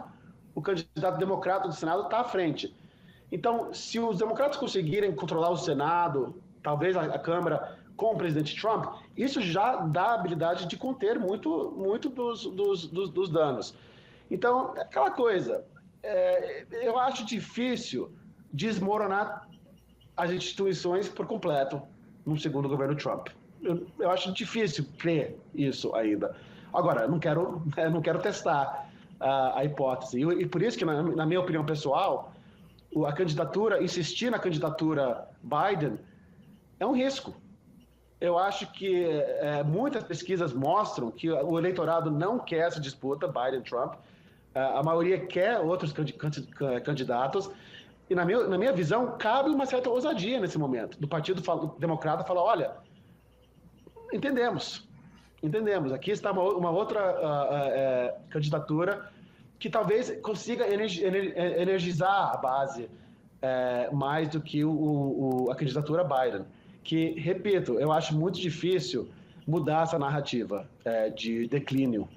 Speaker 8: o candidato democrata do Senado está à frente. Então, se os democratas conseguirem controlar o Senado, talvez a Câmara, com o presidente Trump, isso já dá a habilidade de conter muito dos danos. Então, é aquela coisa, eu acho difícil desmoronar as instituições por completo no segundo governo Trump. eu acho difícil crer isso ainda. Agora, não quero testar a hipótese. E por isso que, na minha opinião pessoal, insistir na candidatura Biden é um risco. Eu acho que muitas pesquisas mostram que o eleitorado não quer essa disputa, Biden-Trump. A maioria quer outros candidatos. E, na minha visão, cabe uma certa ousadia nesse momento. Do Partido Democrata falar, olha, entendemos. Aqui está uma outra candidatura que talvez consiga energizar a base mais do que a candidatura Biden. Que, repito, eu acho muito difícil mudar essa narrativa de declínio.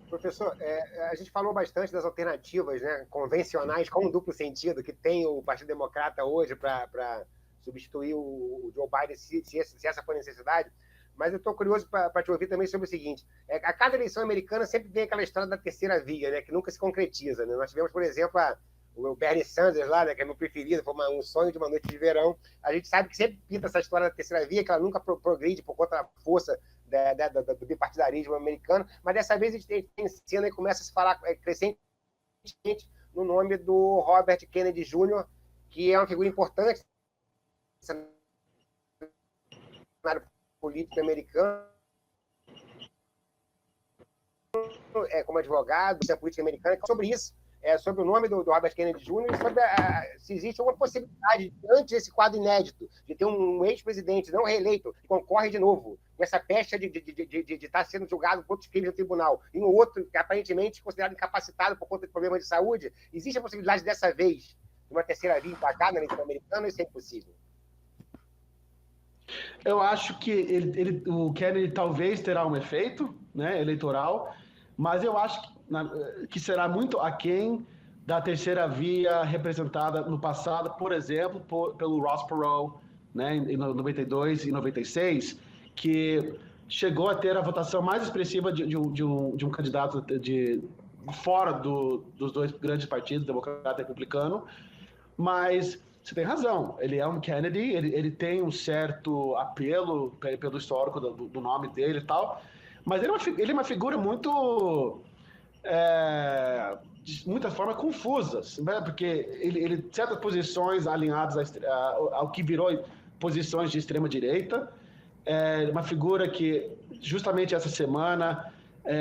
Speaker 5: Professor, a gente falou bastante das alternativas, né, convencionais, com duplo sentido, que tem o Partido Democrata hoje para substituir o Joe Biden, se essa for a necessidade. Mas eu estou curioso para te ouvir também sobre o seguinte. A cada eleição americana sempre tem aquela história da terceira via, né, que nunca se concretiza. Né? Nós tivemos, por exemplo, o Bernie Sanders lá, né, que é meu preferido, foi um sonho de uma noite de verão. A gente sabe que sempre pinta essa história da terceira via, que ela nunca progride por conta da força do bipartidarismo americano, mas dessa vez a gente tem cena e começa a se falar crescentemente no nome do Robert Kennedy Jr., que é uma figura importante no cenário político americano, como advogado, da política americana, sobre isso. Sobre o nome do Robert Kennedy Jr. e sobre se existe alguma possibilidade, antes desse quadro inédito, de ter um ex-presidente não reeleito que concorre de novo com essa pecha de estar sendo julgado por outros crimes no tribunal, e um outro que aparentemente considerado incapacitado por conta de problemas de saúde. Existe a possibilidade dessa vez de uma terceira via emplacada na eleição americana, ou isso é impossível?
Speaker 8: Eu acho que o Kennedy talvez terá um efeito, né, eleitoral, mas eu acho que será muito aquém da terceira via representada no passado, por exemplo, pelo Ross Perot, né, em 92 e 96, que chegou a ter a votação mais expressiva de um candidato fora dos dois grandes partidos, democrata e republicano. Mas você tem razão, ele é um Kennedy, ele tem um certo apelo pelo histórico do nome dele e tal, mas ele é uma figura muito... de muitas formas confusas, né? Porque ele certas posições alinhadas ao que virou posições de extrema direita, uma figura que justamente essa semana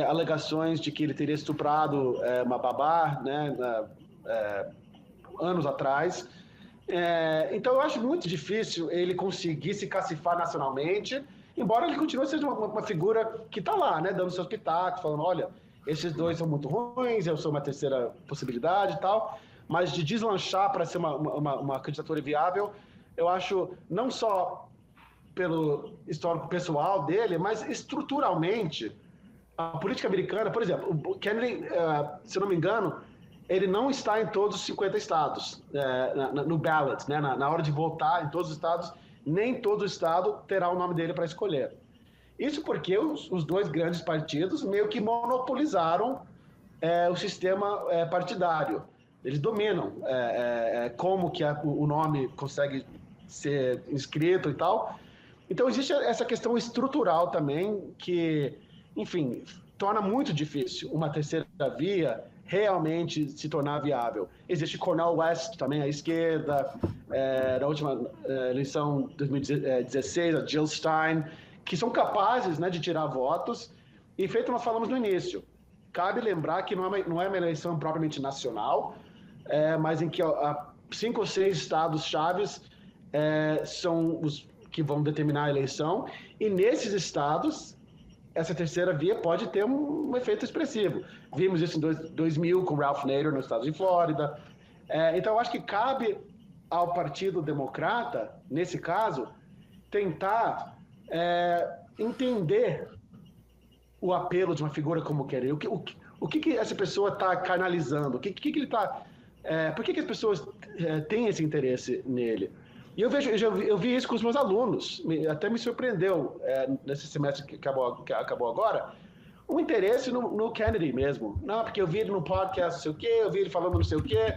Speaker 8: alegações de que ele teria estuprado uma babá, né, anos atrás. Então eu acho muito difícil ele conseguir se cacifar nacionalmente, embora ele continue sendo uma figura que está lá, né, dando seus pitacos, falando, olha, esses dois são muito ruins, eu sou uma terceira possibilidade e tal, mas de deslanchar para ser uma candidatura viável, eu acho, não só pelo histórico pessoal dele, mas estruturalmente, a política americana, por exemplo, o Kennedy, se eu não me engano, ele não está em todos os 50 estados, no ballot, né, na hora de votar em todos os estados, nem todo estado terá o nome dele para escolher. Isso porque os dois grandes partidos meio que monopolizaram o sistema partidário. Eles dominam como que o nome consegue ser inscrito e tal. Então, existe essa questão estrutural também que, enfim, torna muito difícil uma terceira via realmente se tornar viável. Existe Cornel West também, à esquerda, na última eleição de 2016, a Jill Stein, que são capazes, né, de tirar votos, e feito nós falamos no início, cabe lembrar que não é uma eleição propriamente nacional, mas em que 5 ou 6 estados chaves são os que vão determinar a eleição, e nesses estados, essa terceira via pode ter um efeito expressivo. Vimos isso em 2000 com Ralph Nader no estado de Flórida. Então, eu acho que cabe ao Partido Democrata, nesse caso, tentar entender o apelo de uma figura como Kennedy. O que essa pessoa está canalizando? O que ele está... por que as pessoas têm esse interesse nele? E eu vi isso com os meus alunos. Até me surpreendeu, nesse semestre que acabou agora, o interesse no Kennedy mesmo. Não, porque eu vi ele no podcast, não sei o quê, eu vi ele falando não sei o quê.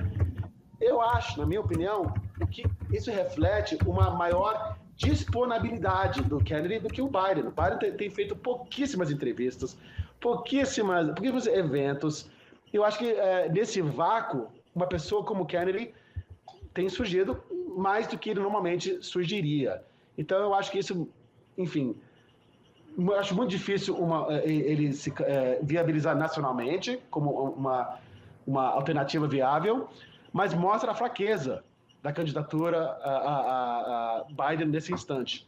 Speaker 8: Eu acho, na minha opinião, que isso reflete uma maior disponibilidade do Kennedy do que o Biden. O Biden tem feito pouquíssimas entrevistas, pouquíssimos eventos. Eu acho que nesse vácuo, uma pessoa como Kennedy tem surgido mais do que ele normalmente surgiria. Então, eu acho que isso, enfim, eu acho muito difícil ele se viabilizar nacionalmente como uma alternativa viável, mas mostra a fraqueza da candidatura a Biden nesse instante.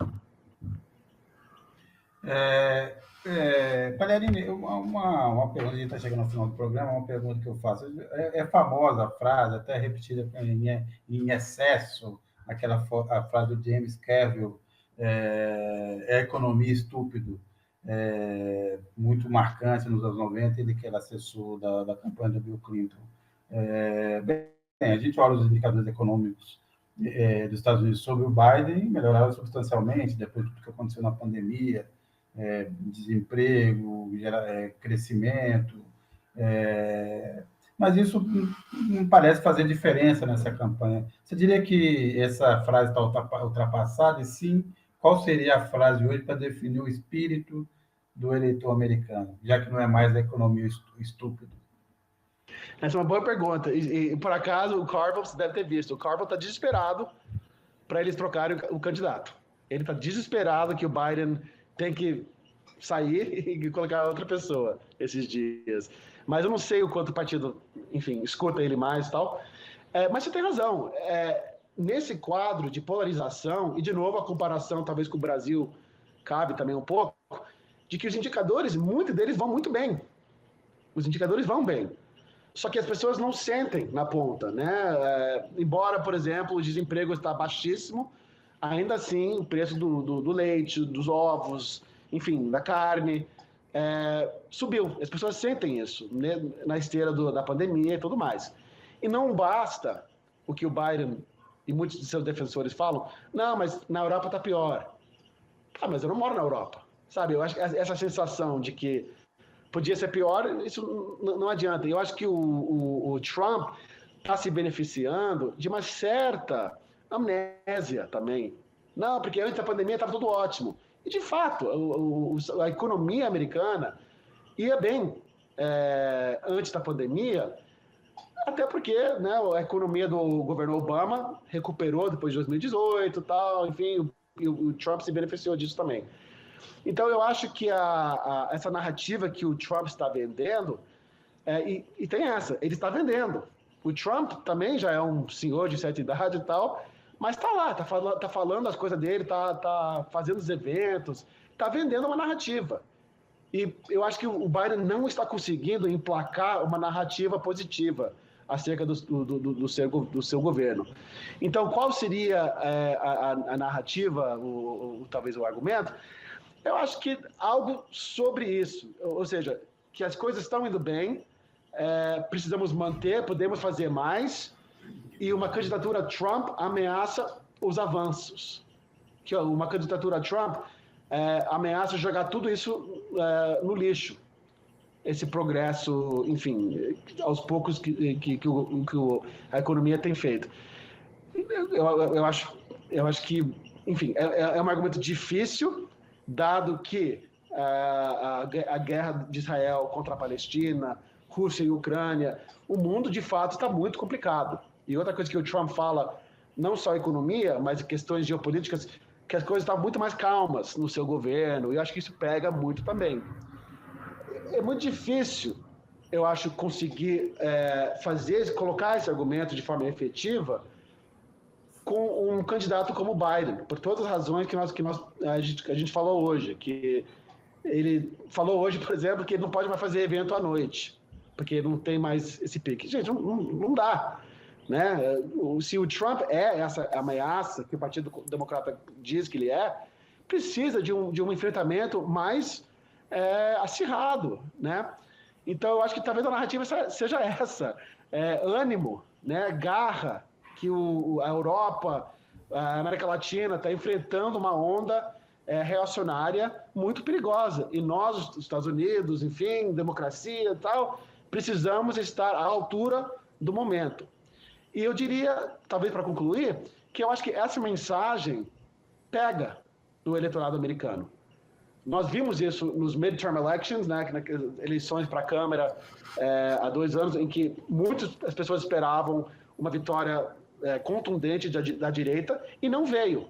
Speaker 1: Palharini, uma pergunta, a gente está chegando ao final do programa, uma pergunta que eu faço. É famosa a frase, até repetida em excesso, a frase do James Carville, é economia estúpido, muito marcante nos anos 90, ele que era assessor da campanha do Bill Clinton. A gente olha os indicadores econômicos dos Estados Unidos sobre o Biden, melhoraram substancialmente depois de tudo que aconteceu na pandemia, desemprego, crescimento, mas isso não parece fazer diferença nessa campanha. Você diria que essa frase está ultrapassada? E sim, qual seria a frase hoje para definir o espírito do eleitor americano, já que não é mais a economia estúpida?
Speaker 8: Essa é uma boa pergunta. E por acaso, o Carville, você deve ter visto, o Carville está desesperado para eles trocarem o candidato. Ele está desesperado que o Biden tem que sair e colocar outra pessoa esses dias. Mas eu não sei o quanto o partido, enfim, escuta ele mais e tal. Mas você tem razão. Nesse quadro de polarização, e de novo a comparação talvez com o Brasil cabe também um pouco, de que os indicadores, muitos deles vão muito bem. Os indicadores vão bem. Só que as pessoas não sentem na ponta, né? Embora, por exemplo, o desemprego está baixíssimo, ainda assim o preço do leite, dos ovos, enfim, da carne, subiu. As pessoas sentem isso, né? Na esteira da pandemia e tudo mais. E não basta o que o Biden e muitos de seus defensores falam, não, mas na Europa está pior. Mas eu não moro na Europa, sabe? Eu acho que essa sensação de que podia ser pior, isso não adianta. Eu acho que o Trump está se beneficiando de uma certa amnésia também. Não, porque antes da pandemia estava tudo ótimo. E, de fato, a economia americana ia bem antes da pandemia, até porque, né, a economia do governo Obama recuperou depois de 2018 e tal, enfim, o Trump se beneficiou disso também. Então, eu acho que essa narrativa que o Trump está vendendo, e tem essa, ele está vendendo. O Trump também já é um senhor de certa idade e tal, mas está lá, está falando as coisas dele, está fazendo os eventos, está vendendo uma narrativa. E eu acho que o Biden não está conseguindo emplacar uma narrativa positiva acerca do seu governo. Então, qual seria a narrativa, talvez o argumento? Eu acho que algo sobre isso, ou seja, que as coisas estão indo bem, precisamos manter, podemos fazer mais, e uma candidatura Trump ameaça os avanços. Que uma candidatura Trump ameaça jogar tudo isso no lixo. Esse progresso, enfim, aos poucos que a economia tem feito. Eu acho que, enfim, é um argumento difícil, dado que a guerra de Israel contra a Palestina, Rússia e Ucrânia, o mundo, de fato, está muito complicado. E outra coisa que o Trump fala, não só economia, mas questões geopolíticas, que as coisas estão muito mais calmas no seu governo, e eu acho que isso pega muito também. É muito difícil, eu acho, conseguir colocar esse argumento de forma efetiva com um candidato como o Biden, por todas as razões que a gente falou hoje. Que ele falou hoje, por exemplo, que ele não pode mais fazer evento à noite, porque não tem mais esse pique. Gente, não dá. Né? Se o Trump é essa ameaça que o Partido Democrata diz que ele precisa de um enfrentamento mais acirrado, né? Então, eu acho que talvez a narrativa seja essa, ânimo, né? Garra, que a Europa, a América Latina está enfrentando uma onda reacionária muito perigosa. E nós, os Estados Unidos, enfim, democracia e tal, precisamos estar à altura do momento. E eu diria, talvez para concluir, que eu acho que essa mensagem pega no eleitorado americano. Nós vimos isso nos midterm elections, né, eleições para a Câmara há 2 anos, em que as pessoas esperavam uma vitória contundente da direita e não veio.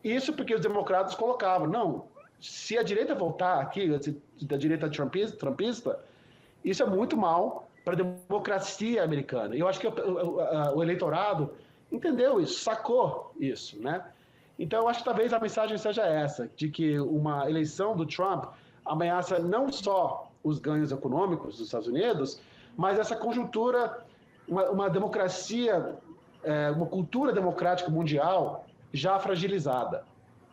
Speaker 8: Isso porque os democratas colocavam, não, se a direita voltar aqui, da direita trumpista, isso é muito mal para a democracia americana. E eu acho que o eleitorado entendeu isso, sacou isso, né? Então, eu acho que talvez a mensagem seja essa, de que uma eleição do Trump ameaça não só os ganhos econômicos dos Estados Unidos, mas essa conjuntura, uma democracia, uma cultura democrática mundial já fragilizada.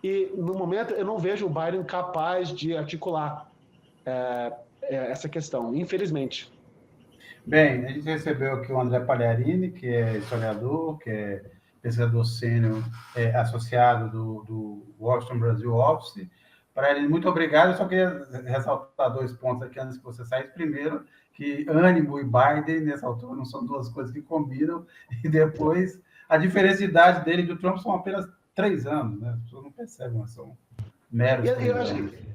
Speaker 8: E, no momento, eu não vejo o Biden capaz de articular essa questão, infelizmente.
Speaker 1: Bem, a gente recebeu aqui o André Pagliarini, que é historiador, que é pesquisador sênior associado do Washington Brasil Office. Pagliarini, muito obrigado. Eu só queria ressaltar 2 pontos aqui antes que você saísse. Primeiro, que ânimo e Biden, nessa altura, não são 2 coisas que combinam. E depois, a diferença de idade dele e do Trump são apenas 3 anos, né? As pessoas não percebem, mas são meros.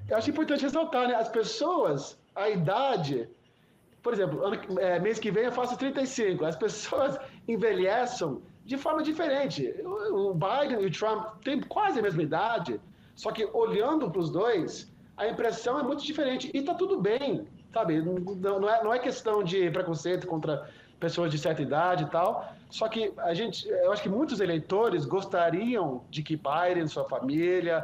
Speaker 8: Eu acho importante ressaltar, né? As pessoas, a idade... Por exemplo, mês que vem eu faço 35. As pessoas envelhecem de forma diferente. O Biden e o Trump têm quase a mesma idade, só que olhando para os dois, a impressão é muito diferente. E está tudo bem, sabe? Não é questão de preconceito contra pessoas de certa idade e tal. Só que eu acho que muitos eleitores gostariam de que Biden, sua família,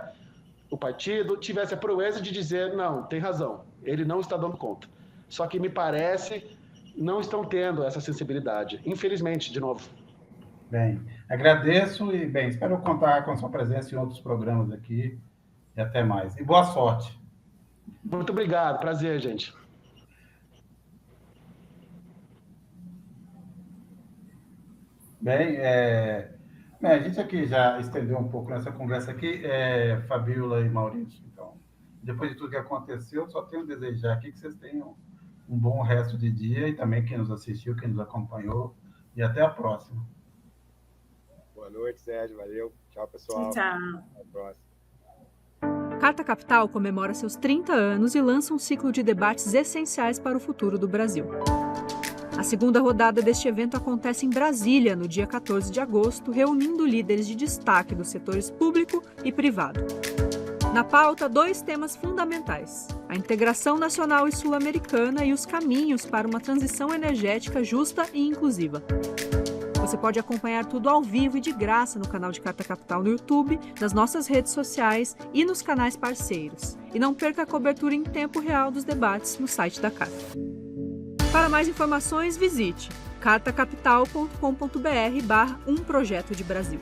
Speaker 8: o partido, tivesse a proeza de dizer, não, tem razão, ele não está dando conta. Só que me parece não estão tendo essa sensibilidade, infelizmente, de novo.
Speaker 1: Bem, agradeço e, bem, espero contar com a sua presença em outros programas aqui e até mais. E boa sorte.
Speaker 8: Muito obrigado, prazer, gente.
Speaker 1: Bem, a gente aqui já estendeu um pouco nessa conversa aqui, Fabíola e Maurício. Então, depois de tudo que aconteceu, só tenho a desejar aqui que vocês tenham um bom resto de dia e também quem nos assistiu, quem nos acompanhou. E até a próxima.
Speaker 5: Boa noite, Sérgio. Valeu. Tchau, pessoal.
Speaker 3: Tchau.
Speaker 5: Até a próxima.
Speaker 7: Carta Capital comemora seus 30 anos e lança um ciclo de debates essenciais para o futuro do Brasil. A segunda rodada deste evento acontece em Brasília, no dia 14 de agosto, reunindo líderes de destaque dos setores público e privado. Na pauta, 2 temas fundamentais: a integração nacional e sul-americana e os caminhos para uma transição energética justa e inclusiva. Você pode acompanhar tudo ao vivo e de graça no canal de Carta Capital no YouTube, nas nossas redes sociais e nos canais parceiros. E não perca a cobertura em tempo real dos debates no site da Carta. Para mais informações, visite cartacapital.com.br/Um Projeto de Brasil.